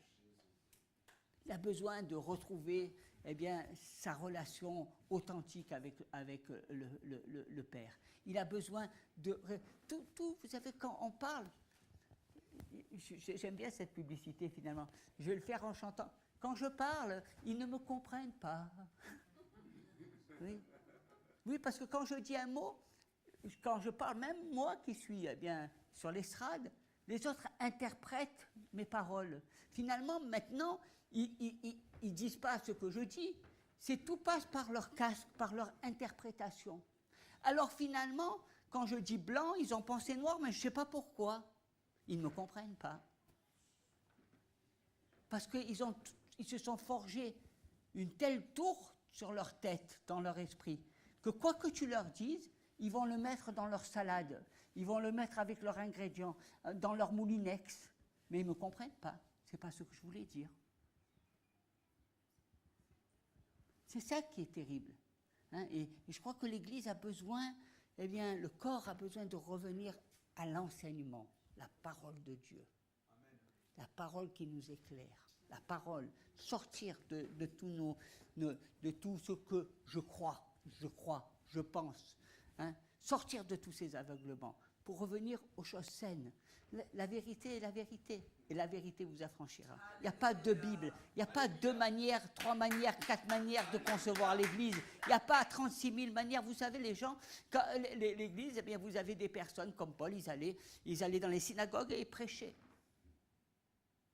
Il a besoin de retrouver eh bien, sa relation authentique avec le Père. Il a besoin de... vous savez, quand on parle... J'aime bien cette publicité finalement. Je vais le faire en chantant. Quand je parle, ils ne me comprennent pas. Oui, oui, parce que quand je dis un mot, quand je parle, même moi qui suis eh bien, sur l'estrade, les autres interprètent mes paroles. Finalement, maintenant, ils ne disent pas ce que je dis. Tout passe par leur casque, par leur interprétation. Alors finalement, quand je dis blanc, ils ont pensé noir, mais je ne sais pas pourquoi. Ils ne me comprennent pas. Parce qu'ils se sont forgés une telle tour sur leur tête, dans leur esprit, que quoi que tu leur dises, ils vont le mettre dans leur salade, ils vont le mettre avec leurs ingrédients, dans leur moulinex. Mais ils ne me comprennent pas. Ce n'est pas ce que je voulais dire. C'est ça qui est terrible. Hein, et je crois que l'Église a besoin, eh bien, le corps a besoin de revenir à l'enseignement. La parole de Dieu. Amen. La parole qui nous éclaire. La parole. Sortir de tout ce que je crois, je pense. Hein. Sortir de tous ces aveuglements pour revenir aux choses saines. La vérité est la vérité. Et la vérité vous affranchira. Il n'y a pas de Bible. Il n'y a pas 2 manières, 3 manières, 4 manières de concevoir l'Église. Il n'y a pas 36 000 manières. Vous savez, les gens, l'Église, eh bien, vous avez des personnes comme Paul, ils allaient dans les synagogues et ils prêchaient.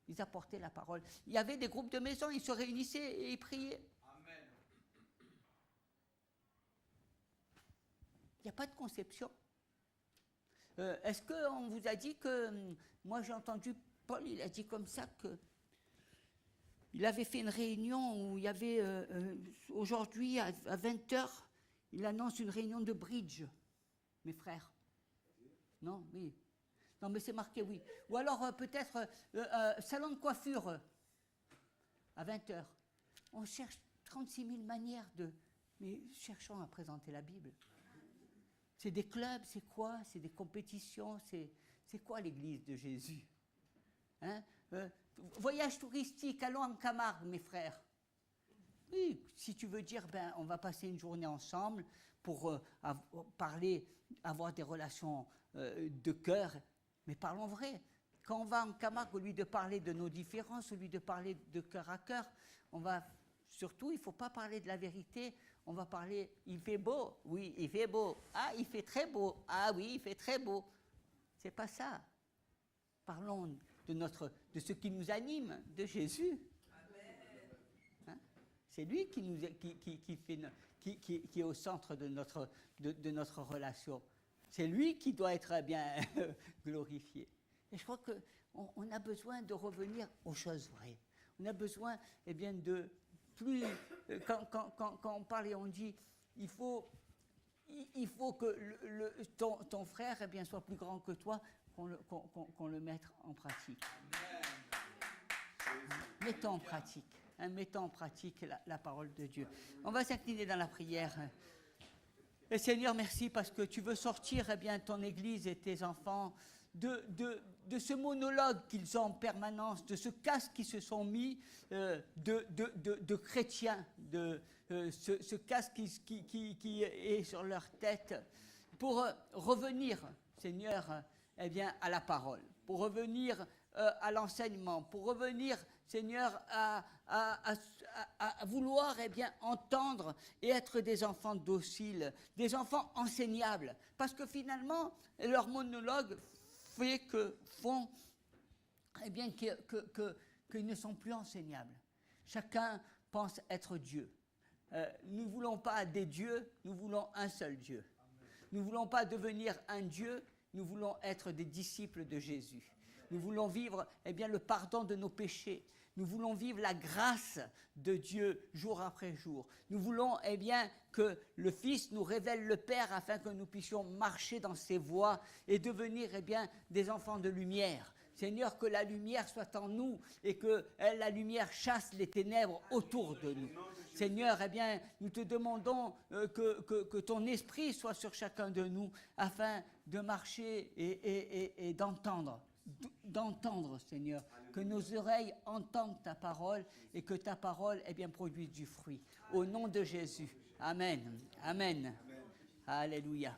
Ils apportaient la parole. Il y avait des groupes de maisons, ils se réunissaient et ils priaient. Amen. Il n'y a pas de conception. Est-ce qu'on vous a dit que... Moi, j'ai entendu Paul, il a dit comme ça que... Il avait fait une réunion où il y avait... aujourd'hui, à 20h, il annonce une réunion de bridge. Mes frères. Non, oui. Non, mais c'est marqué, oui. Ou alors, peut-être, salon de coiffure. À 20h. On cherche 36 000 manières de... Mais cherchons à présenter la Bible. C'est des clubs, c'est quoi? C'est des compétitions, c'est quoi l'Église de Jésus? Hein? Voyage touristique, allons en Camargue, mes frères. Oui, si tu veux dire, on va passer une journée ensemble pour parler, avoir des relations de cœur, mais parlons vrai. Quand on va en Camargue, au lieu de parler de nos différences, au lieu de parler de cœur à cœur, on va, surtout, il ne faut pas parler de la vérité, on va parler, il fait beau, oui, il fait beau, ah, il fait très beau, ah oui, il fait très beau. C'est pas ça. Parlons de ce qui nous anime, de Jésus. Hein? C'est lui qui est au centre de notre relation. C'est lui qui doit être bien glorifié. Et je crois qu'on a besoin de revenir aux choses vraies. On a besoin, de plus... Quand on parle et on dit, il faut que ton frère soit plus grand que toi, qu'on le mette en pratique. Mettons en pratique. Mettons en pratique la parole de Dieu. On va s'incliner dans la prière. Et Seigneur, merci parce que tu veux sortir ton Église et tes enfants de ce monologue qu'ils ont en permanence, de ce casque qu'ils se sont mis de chrétiens, ce casque qui est sur leur tête, pour revenir, Seigneur, à la parole, pour revenir à l'enseignement, pour revenir, Seigneur, à vouloir entendre et être des enfants dociles, des enfants enseignables, parce que finalement, leur monologue fait qu'ils ne sont plus enseignables. Chacun pense être Dieu. Nous ne voulons pas des dieux, nous voulons un seul Dieu. Nous ne voulons pas devenir un Dieu, nous voulons être des disciples de Jésus. Nous voulons vivre le pardon de nos péchés. Nous voulons vivre la grâce de Dieu jour après jour. Nous voulons que le Fils nous révèle le Père afin que nous puissions marcher dans ses voies et devenir des enfants de lumière. Seigneur, que la lumière soit en nous et que la lumière chasse les ténèbres autour de nous. Seigneur, nous te demandons que ton esprit soit sur chacun de nous afin de marcher et d'entendre, Seigneur, que nos oreilles entendent ta parole et que ta parole produise du fruit. Au nom de Jésus. Amen. Amen. Alléluia.